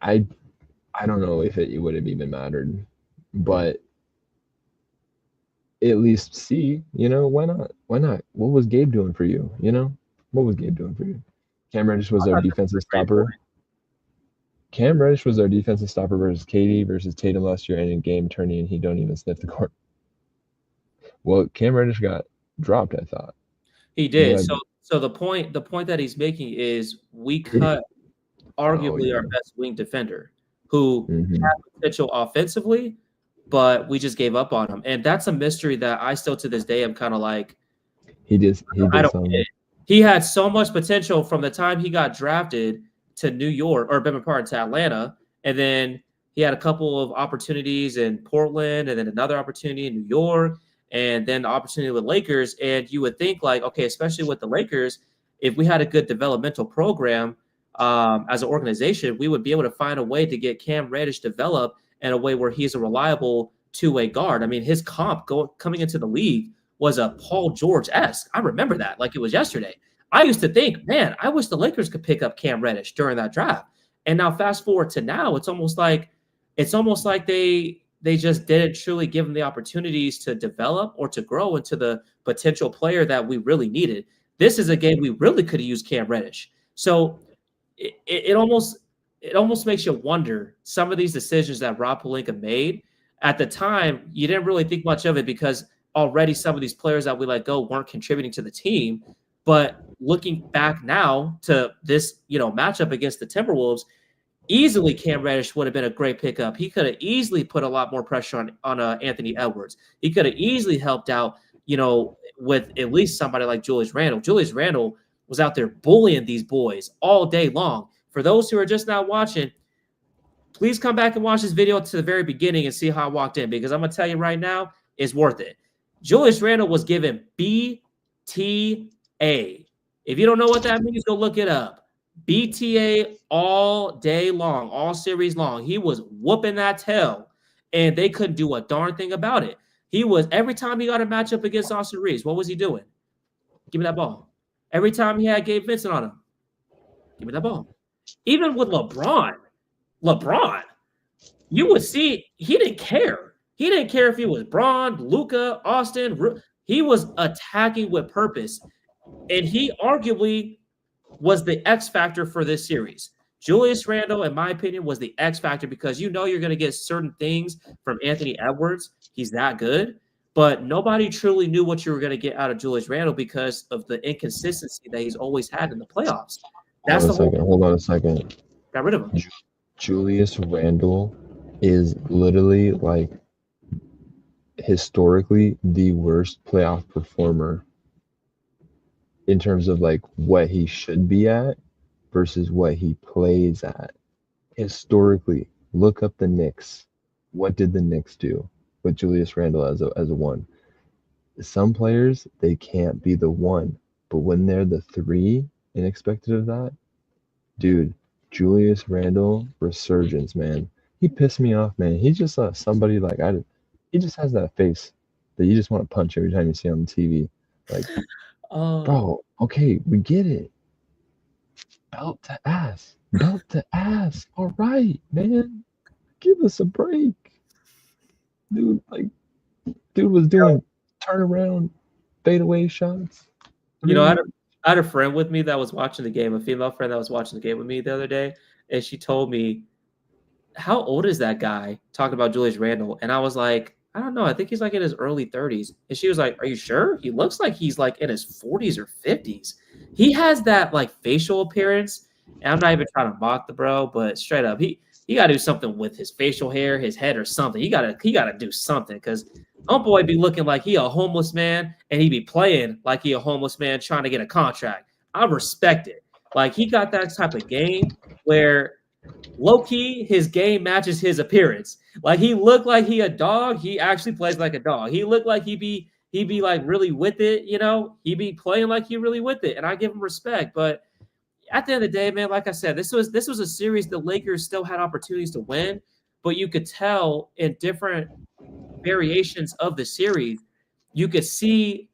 I I don't know if it would have even mattered, but at least see, why not? Why not? What was Gabe doing for you? What was Gabe doing for you? Cam Reddish was our defensive stopper. Cam Reddish was our defensive stopper versus KD versus Tatum last year, and in game turning, and he don't even sniff the court. Well, Cam Reddish got dropped, I thought. He did. So the point that he's making is we cut arguably our best wing defender, who had potential offensively, but we just gave up on him. And that's a mystery that I still to this day am kind of like, I don't get it. He had so much potential from the time he got drafted to New York, or been part to Atlanta, and then he had a couple of opportunities in Portland, and then another opportunity in New York, and then the opportunity with Lakers. And you would think like, okay, especially with the Lakers, if we had a good developmental program as an organization, we would be able to find a way to get Cam Reddish developed in a way where he's a reliable two-way guard. I mean, his comp coming into the league was a Paul George-esque. I remember that like it was yesterday. I used to think, man, I wish the Lakers could pick up Cam Reddish during that draft. And now fast forward to now, it's almost like they just didn't truly give him the opportunities to develop or to grow into the potential player that we really needed. This is a game we really could have used Cam Reddish. So it almost makes you wonder some of these decisions that Rob Pelinka made. At the time, you didn't really think much of it because already some of these players that we let go weren't contributing to the team. But looking back now to this, matchup against the Timberwolves, easily Cam Reddish would have been a great pickup. He could have easily put a lot more pressure on Anthony Edwards. He could have easily helped out, with at least somebody like Julius Randle. Julius Randle was out there bullying these boys all day long. For those who are just now watching, please come back and watch this video to the very beginning and see how I walked in, because I'm going to tell you right now, it's worth it. Julius Randle was given BTA. If you don't know what that means, go look it up. BTA all day long, all series long. He was whooping that tail, and they couldn't do a darn thing about it. Every time he got a matchup against Austin Reeves, what was he doing? Give me that ball. Every time he had Gabe Vincent on him, give me that ball. Even with LeBron, you would see he didn't care. He didn't care if he was Braun, Luka, Austin. He was attacking with purpose, and he arguably was the X factor for this series. Julius Randle, in my opinion, was the X factor because you're going to get certain things from Anthony Edwards. He's that good, but nobody truly knew what you were going to get out of Julius Randle because of the inconsistency that he's always had in the playoffs. Hold on a second. Got rid of him. Julius Randle is literally like historically the worst playoff performer in terms of like what he should be at versus what he plays at. Historically, look up the Knicks. What did the Knicks do with Julius Randle as a one? Some players, they can't be the one, but when they're the three and expected of that, dude, Julius Randle resurgence, man. He pissed me off, man. He's just somebody like he just has that face that you just want to punch every time you see him on TV. Like, bro, okay, we get it. Belt to ass. All right, man. Give us a break. Dude was doing turnaround, fadeaway shots. I had a friend with me that was watching the game, a female friend that was watching the game with me the other day, and she told me, how old is that guy? Talking about Julius Randle. And I was like, I don't know. I think he's like in his early 30s. And she was like, are you sure? He looks like he's like in his 40s or 50s. He has that like facial appearance. And I'm not even trying to mock the bro, but straight up, he got to do something with his facial hair, his head or something. He got to do something because homeboy be looking like he a homeless man and he be playing like he a homeless man trying to get a contract. I respect it. Like he got that type of game where low-key, his game matches his appearance. Like he looked like he a dog. He actually plays like a dog. He looked like he be like really with it, He be playing like he really with it, and I give him respect. But at the end of the day, man, like I said, this was a series the Lakers still had opportunities to win, but you could tell in different variations of the series, you could see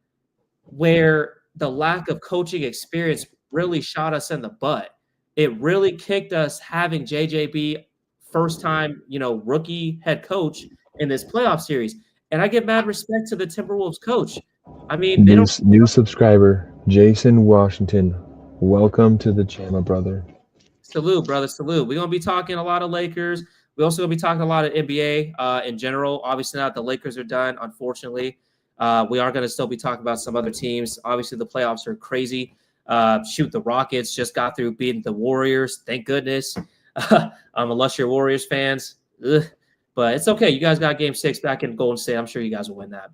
where the lack of coaching experience really shot us in the butt. It really kicked us having JJB first-time, rookie head coach in this playoff series. And I give mad respect to the Timberwolves coach. I mean, they don't. New subscriber, Jason Washington. Welcome to the channel, brother. Salute, brother. Salute. We're going to be talking a lot of Lakers. We're also going to be talking a lot of NBA in general. Obviously, now that the Lakers are done, unfortunately. We are going to still be talking about some other teams. Obviously, the playoffs are crazy. The Rockets just got through beating the Warriors. Thank goodness. Unless you're Warriors fans. Ugh. But it's okay. You guys got Game 6 back in Golden State. I'm sure you guys will win that.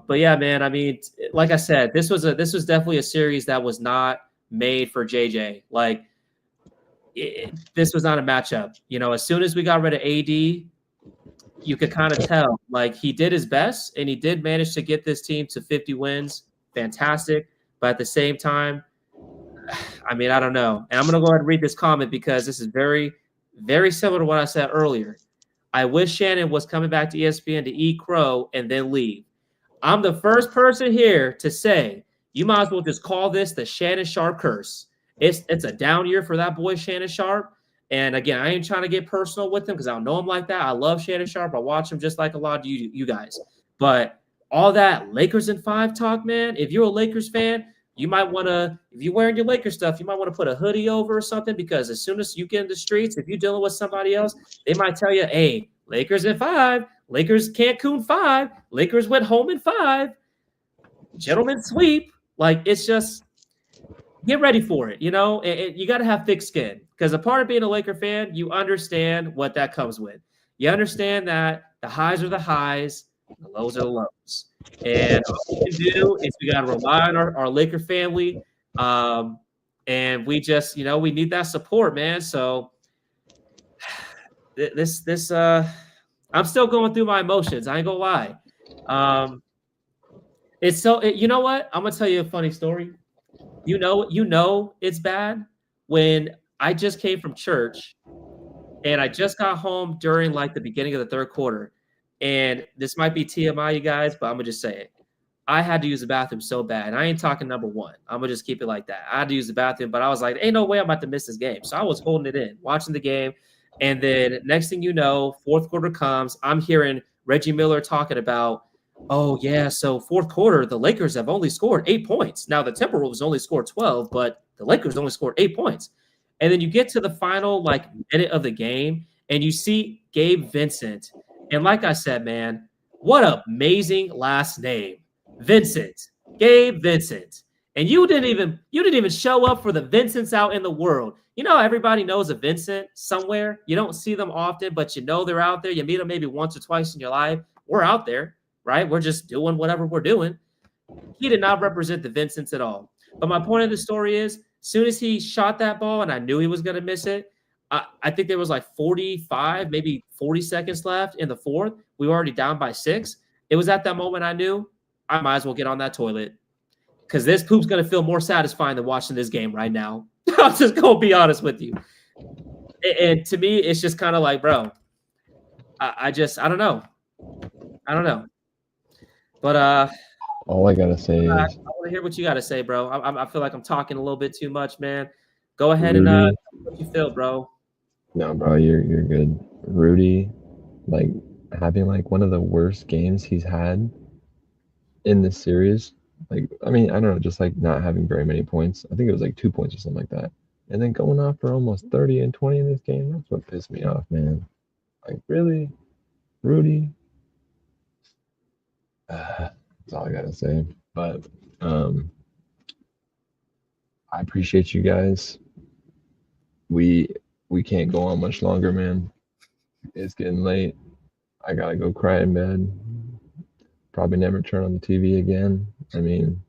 But yeah, man, I mean, like I said, this was definitely a series that was not made for JJ. Like, this was not a matchup. As soon as we got rid of AD, you could kind of tell, like, he did his best, and he did manage to get this team to 50 wins. Fantastic. But at the same time, I mean, I don't know. And I'm going to go ahead and read this comment because this is very, very similar to what I said earlier. I wish Shannon was coming back to ESPN to eat crow and then leave. I'm the first person here to say you might as well just call this the Shannon Sharp curse. It's a down year for that boy, Shannon Sharp. And again, I ain't trying to get personal with him because I don't know him like that. I love Shannon Sharp. I watch him just like a lot of you guys. But all that Lakers in 5 talk, man, if you're a Lakers fan, you might want to, if you're wearing your Lakers stuff, you might want to put a hoodie over or something because as soon as you get in the streets, if you're dealing with somebody else, they might tell you, hey, Lakers in 5, Lakers Cancun 5, Lakers went home in 5, gentlemen sweep. Like, it's just, get ready for it. You got to have thick skin because a part of being a Laker fan, you understand what that comes with. You understand that the highs are the highs, the lows are the lows. And all we can do is we got to rely on our Laker family. And we just, we need that support, man. So I'm still going through my emotions. I ain't gonna lie. You know what? I'm gonna tell you a funny story. You know it's bad when I just came from church and I just got home during like the beginning of the third quarter. And this might be TMI, you guys, but I'm gonna just say it. I had to use the bathroom so bad. And I ain't talking number one. I'm gonna just keep it like that. I had to use the bathroom, but I was like, ain't no way I'm about to miss this game. So I was holding it in, watching the game. And then next thing you know, fourth quarter comes. I'm hearing Reggie Miller talking about, oh, yeah, so fourth quarter, the Lakers have only scored 8 points. Now, the Timberwolves only scored 12, but the Lakers only scored 8 points. And then you get to the final, minute of the game, and you see Gabe Vincent. And like I said, man, what an amazing last name. Vincent. Gabe Vincent. And you didn't even show up for the Vincents out in the world. Everybody knows a Vincent somewhere. You don't see them often, but they're out there. You meet them maybe once or twice in your life. We're out there, right? We're just doing whatever we're doing. He did not represent the Vincents at all. But my point of the story is, as soon as he shot that ball and I knew he was going to miss it, I think there was like 45, maybe 40 seconds left in the fourth. We were already down by 6. It was at that moment I knew I might as well get on that toilet because this poop's going to feel more satisfying than watching this game right now. I'm just going to be honest with you. And to me, it's just kind of like, bro, I don't know. But all I got to say is I want to hear what you got to say, bro. I feel like I'm talking a little bit too much, man. Go ahead and what you feel, bro. No, bro, you're good. Rudy, having one of the worst games he's had in this series. I don't know, just not having very many points. I think it was 2 points or something like that. And then going off for almost 30 and 20 in this game. That's what pissed me off, man. Really? Rudy? That's all I got to say. But I appreciate you guys. We can't go on much longer, man. It's getting late. I got to go cry in bed. Probably never turn on the TV again. I mean,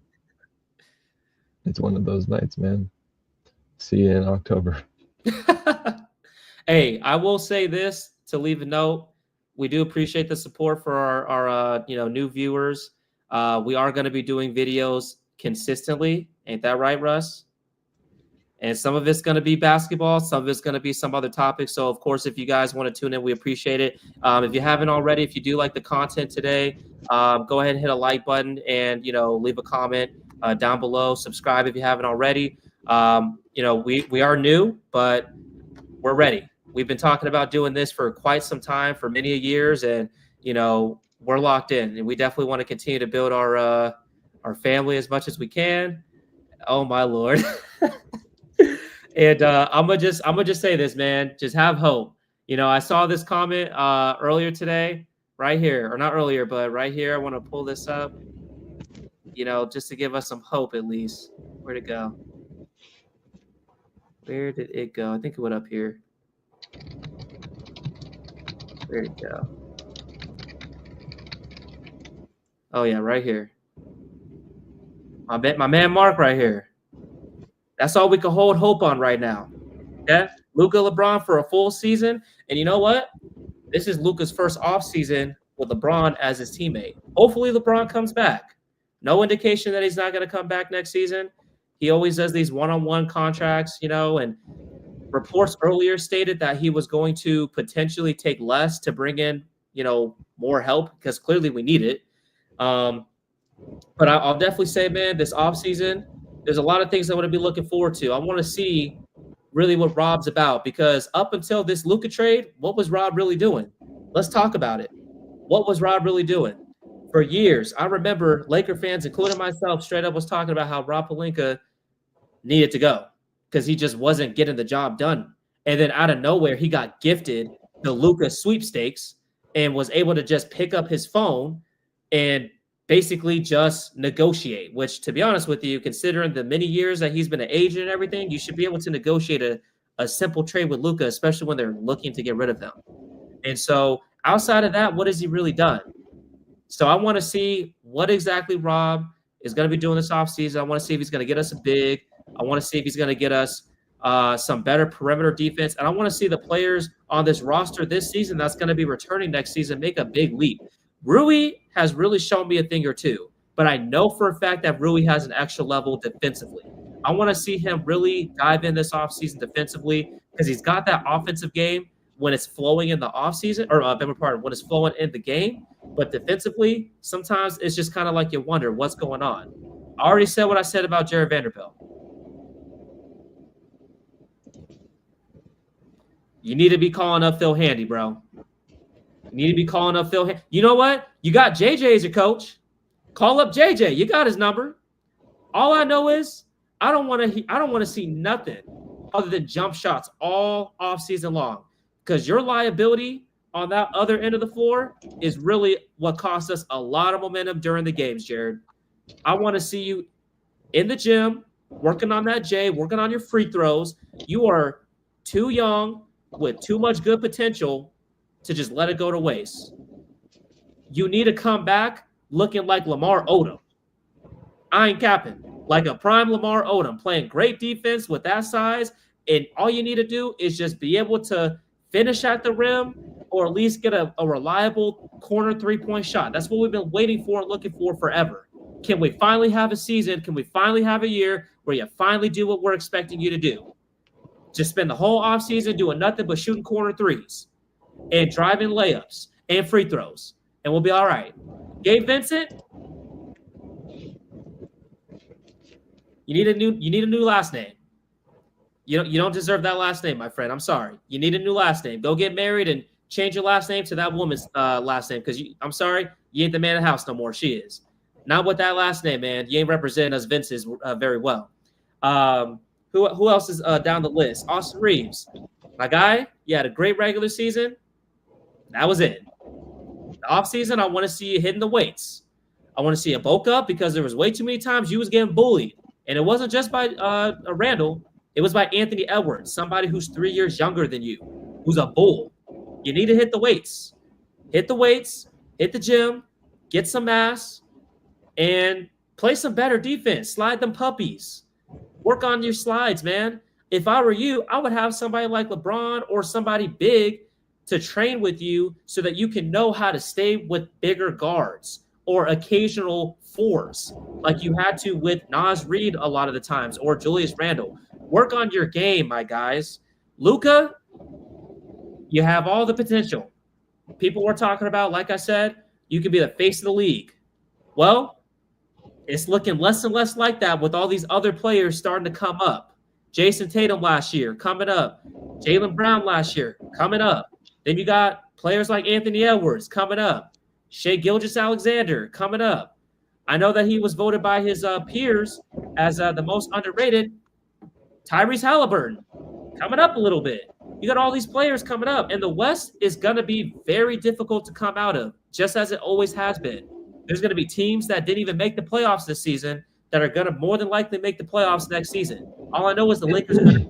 it's one of those nights, man. See you in October. Hey, I will say this to leave a note. We do appreciate the support for our new viewers. We are going to be doing videos consistently. Ain't that right, Russ? And some of it's going to be basketball. Some of it's going to be some other topics. So, of course, if you guys want to tune in, we appreciate it. If you haven't already, if you do like the content today, go ahead and hit a like button and, leave a comment down below. Subscribe if you haven't already. We are new, but we're ready. We've been talking about doing this for quite some time, for many years, and we're locked in, and we definitely want to continue to build our family as much as we can. Oh my Lord. And I'm gonna just say this, man. Just have hope. I saw this comment earlier today, right here, or not earlier, but right here. I want to pull this up. Just to give us some hope at least. Where'd it go? Where did it go? I think it went up here. Where'd it go? Oh yeah, right here. My man Mark right here. That's all we can hold hope on right now. Yeah, Luka LeBron for a full season. And you know what? This is Luka's first offseason with LeBron as his teammate. Hopefully LeBron comes back. No indication that he's not going to come back next season. He always does these one-on-one contracts, and reports earlier stated that he was going to potentially take less to bring in, more help because clearly we need it. But I'll definitely say, man, this offseason, there's a lot of things I want to be looking forward to. I want to see really what Rob's about because up until this Luka trade, what was Rob really doing? Let's talk about it. What was Rob really doing? For years, I remember Laker fans, including myself, straight up was talking about how Rob Pelinka needed to go because he just wasn't getting the job done. And then out of nowhere, he got gifted the Luka sweepstakes and was able to just pick up his phone and basically just negotiate, which, to be honest with you, considering the many years that he's been an agent and everything, you should be able to negotiate a simple trade with Luka, especially when they're looking to get rid of him. And so outside of that, what has he really done? So I want to see what exactly Rob is going to be doing this offseason. I want to see if he's going to get us a big. I want to see if he's going to get us some better perimeter defense. And I want to see the players on this roster this season that's going to be returning next season make a big leap. Rui has really shown me a thing or two, but I know for a fact that Rui has an extra level defensively. I want to see him really dive in this offseason defensively because he's got that offensive game when it's flowing in the offseason, or when it's flowing in the game. But defensively, sometimes it's just kind of like you wonder what's going on. I already said what I said about Jared Vanderbilt. You need to be calling up Phil Handy, bro. You need to be calling up Phil. You know what? You got JJ as your coach. Call up JJ. You got his number. All I know is I don't want to see nothing other than jump shots all offseason long because your liability on that other end of the floor is really what cost us a lot of momentum during the games, Jared. I want to see you in the gym working on that J, working on your free throws. You are too young with too much good potential to just let it go to waste. You need to come back looking like Lamar Odom. I ain't capping. Like a prime Lamar Odom, playing great defense with that size, and all you need to do is just be able to finish at the rim or at least get a reliable corner three-point shot. That's what we've been waiting for and looking for forever. Can we finally have a season? Can we finally have a year where you finally do what we're expecting you to do? Just spend the whole offseason doing nothing but shooting corner threes and driving layups and free throws, and we'll be all right. Gabe Vincent, you need a new last name. You don't deserve that last name, my friend. I'm sorry. You need a new last name. Go get married and change your last name to that woman's last name because I'm sorry, you ain't the man of the house no more. She is. Not with that last name, man. You ain't representing us Vinces very well. Who else is down the list? Austin Reeves. My guy, you had a great regular season. That was it. The offseason, I want to see you hitting the weights. I want to see you bulk up because there was way too many times you was getting bullied. And it wasn't just by Randall. It was by Anthony Edwards, somebody who's 3 years younger than you, who's a bull. You need to hit the weights. Hit the weights, hit the gym, get some mass, and play some better defense. Slide them puppies. Work on your slides, man. If I were you, I would have somebody like LeBron or somebody big to train with you so that you can know how to stay with bigger guards or occasional fours like you had to with Naz Reid a lot of the times or Julius Randle. Work on your game, my guys. Luka, you have all the potential. People were talking about, like I said, you could be the face of the league. Well, it's looking less and less like that with all these other players starting to come up. Jason Tatum last year, coming up. Jaylen Brown last year, coming up. Then you got players like Anthony Edwards coming up. Shai Gilgeous-Alexander coming up. I know that he was voted by his peers as the most underrated. Tyrese Halliburton coming up a little bit. You got all these players coming up, and the West is going to be very difficult to come out of, just as it always has been. There's going to be teams that didn't even make the playoffs this season that are going to more than likely make the playoffs next season. All I know is the Lakers are going to.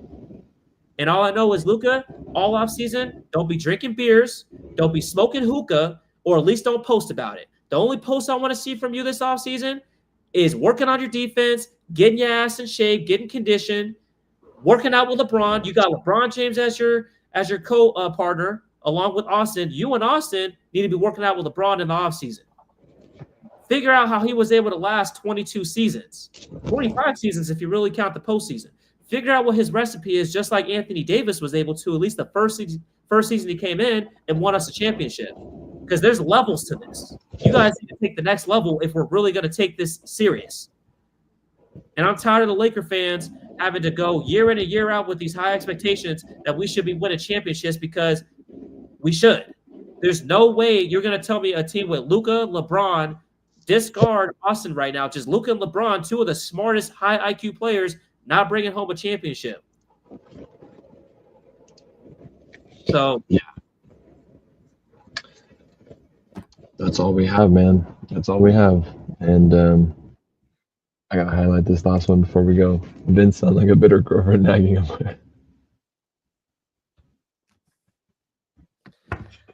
And all I know is, Luka, all offseason, don't be drinking beers, don't be smoking hookah, or at least don't post about it. The only post I want to see from you this offseason is working on your defense, getting your ass in shape, getting conditioned, working out with LeBron. You got LeBron James as your co-partner, along with Austin. You and Austin need to be working out with LeBron in the offseason. Figure out how he was able to last 22 seasons, 45 seasons if you really count the postseason. Figure out what his recipe is, just like Anthony Davis was able to, at least the first season he came in and won us a championship. Because there's levels to this. You guys need to take the next level if we're really going to take this serious. And I'm tired of the Laker fans having to go year in and year out with these high expectations that we should be winning championships, because we should. There's no way you're going to tell me a team with Luka, LeBron, discard Austin right now, just Luka and LeBron, two of the smartest high IQ players, not bringing home a championship. So yeah, that's all we have, man. That's all we have. And I gotta highlight this last one before we go. Vince sounds like a bitter girlfriend nagging him.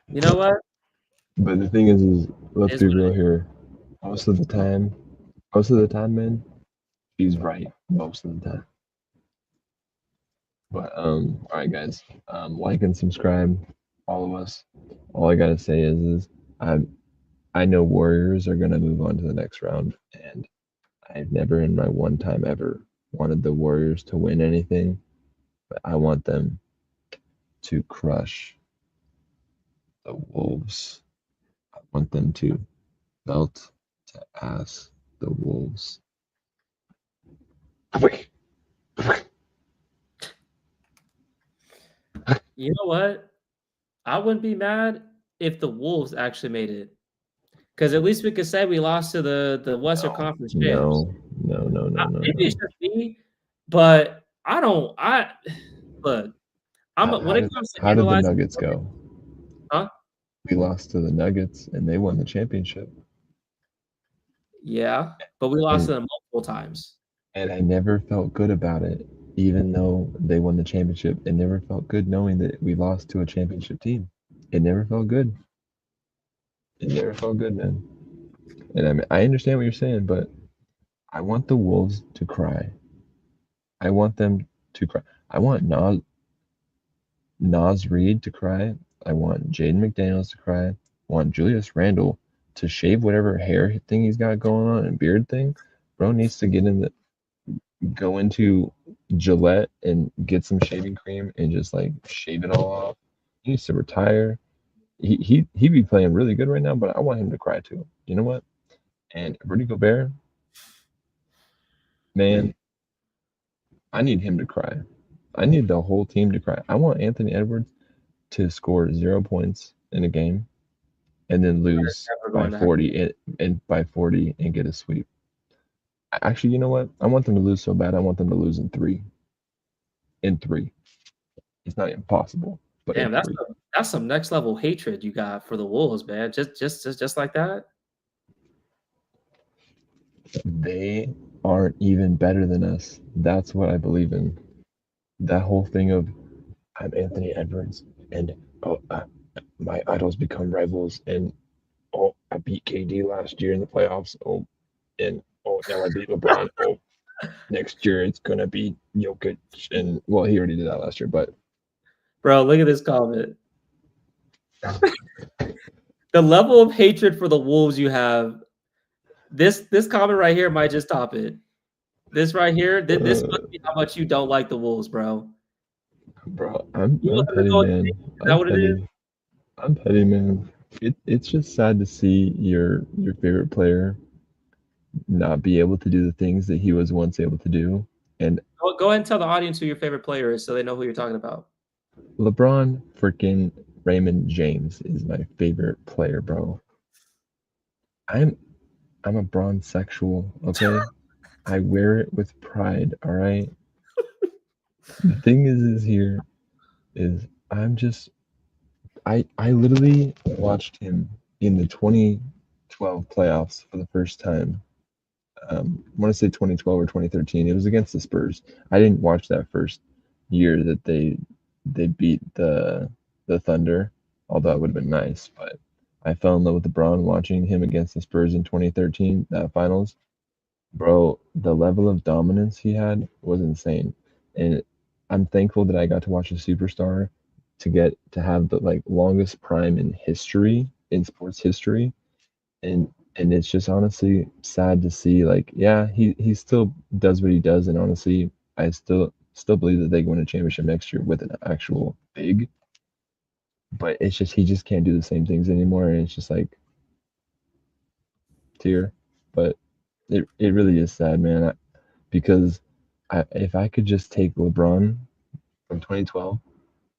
you know what? But the thing is let's be real here. Most of the time, man, she's right most of the time. But all right, guys, like and subscribe, all of us. All I gotta say is I know Warriors are gonna move on to the next round, and I've never in my one time ever wanted the Warriors to win anything, but I want them to crush the Wolves. I want them to belt to ass the Wolves. You know what? I wouldn't be mad if the Wolves actually made it. Because at least we could say we lost to the Western Conference champs. No. Maybe it's just me, but I don't. Look, when it comes to how did the Nuggets go? Huh? We lost to the Nuggets, and they won the championship. Yeah, but we lost to them multiple times. And I never felt good about it, even though they won the championship. It never felt good knowing that we lost to a championship team. It never felt good. It never felt good, man. And I mean, I understand what you're saying, but I want the Wolves to cry. I want them to cry. I want Naz Reid to cry. I want Jaden McDaniels to cry. I want Julius Randle to shave whatever hair thing he's got going on and beard thing. Bro needs to go into Gillette and get some shaving cream and just like shave it all off. He needs to retire. He'd be playing really good right now, but I want him to cry too. You know what? And Rudy Gobert, man, I need him to cry. I need the whole team to cry. I want Anthony Edwards to score 0 points in a game and then lose by 40 and get a sweep. Actually, you know what? I want them to lose so bad. I want them to lose in 3. In 3. It's not impossible. But damn, that's some next level hatred you got for the Wolves, man. Just like that. They aren't even better than us. That's what I believe in. That whole thing of I'm Anthony Edwards and my idols become rivals, and I beat KD last year in the playoffs. Now I beat LeBron. Next year it's gonna be Jokic, and well, he already did that last year, but bro, look at this comment. The level of hatred for the Wolves you have. This comment right here might just top it. This right here, this must be how much you don't like the Wolves, bro. Bro, I'm petty, man. Is that what it is? I'm petty, man. It's just sad to see your favorite player not be able to do the things that he was once able to do. And Go ahead and tell the audience who your favorite player is, so they know who you're talking about. LeBron freaking Raymond James is my favorite player, bro. I'm a bronze sexual, okay? I wear it with pride, all right? The thing is here is I literally watched him in the 2012 playoffs for the first time. I want to say 2012 or 2013. It was against the Spurs. I didn't watch that first year that they beat the Thunder, although it would have been nice. But I fell in love with LeBron watching him against the Spurs in 2013, that finals. Bro, the level of dominance he had was insane. And I'm thankful that I got to watch a superstar to get to have the like longest prime in history, in sports history. And it's just honestly sad to see, like, yeah, he still does what he does, and honestly, I still believe that they can win a championship next year with an actual big. But it's just he just can't do the same things anymore, and it's just like tear. But it really is sad, man, because if I could just take LeBron from 2012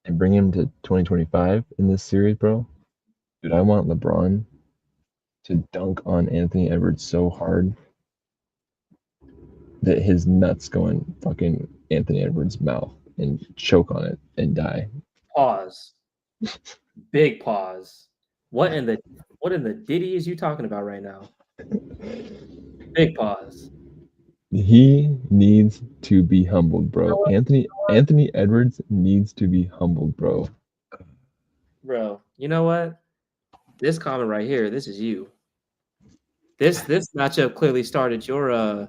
and bring him to 2025 in this series, bro, dude, I want LeBron to dunk on Anthony Edwards so hard that his nuts go in fucking Anthony Edwards' mouth and choke on it and die. Pause. Big pause. What in the ditty is you talking about right now? Big pause. He needs to be humbled, bro. Anthony Edwards needs to be humbled, bro. Bro, you know what? This comment right here, this is you. This matchup clearly started your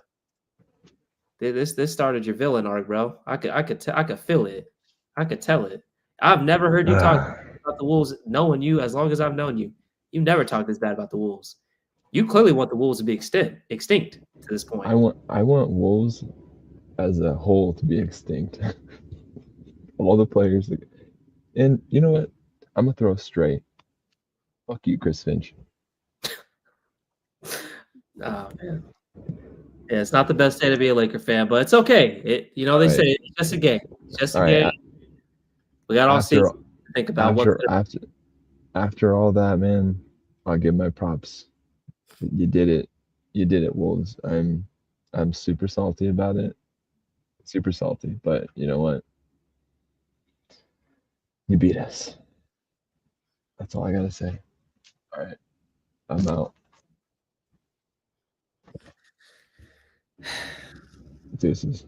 this started your villain arc, bro. I could feel it. I could tell it. I've never heard you talk about the Wolves, knowing you as long as I've known you. You never talked this bad about the Wolves. You clearly want the Wolves to be extinct to this point. I want Wolves as a whole to be extinct. All the players, and you know what? I'm gonna throw straight. Fuck you, Chris Finch. Oh man. Yeah, it's not the best day to be a Laker fan, but it's okay. They say it's just a game. It's just a game. We got all season to think about after all that, man. I'll give my props. You did it. You did it, Wolves. I'm super salty about it. Super salty, but you know what? You beat us. That's all I gotta say. All right, I'm out. Deuces.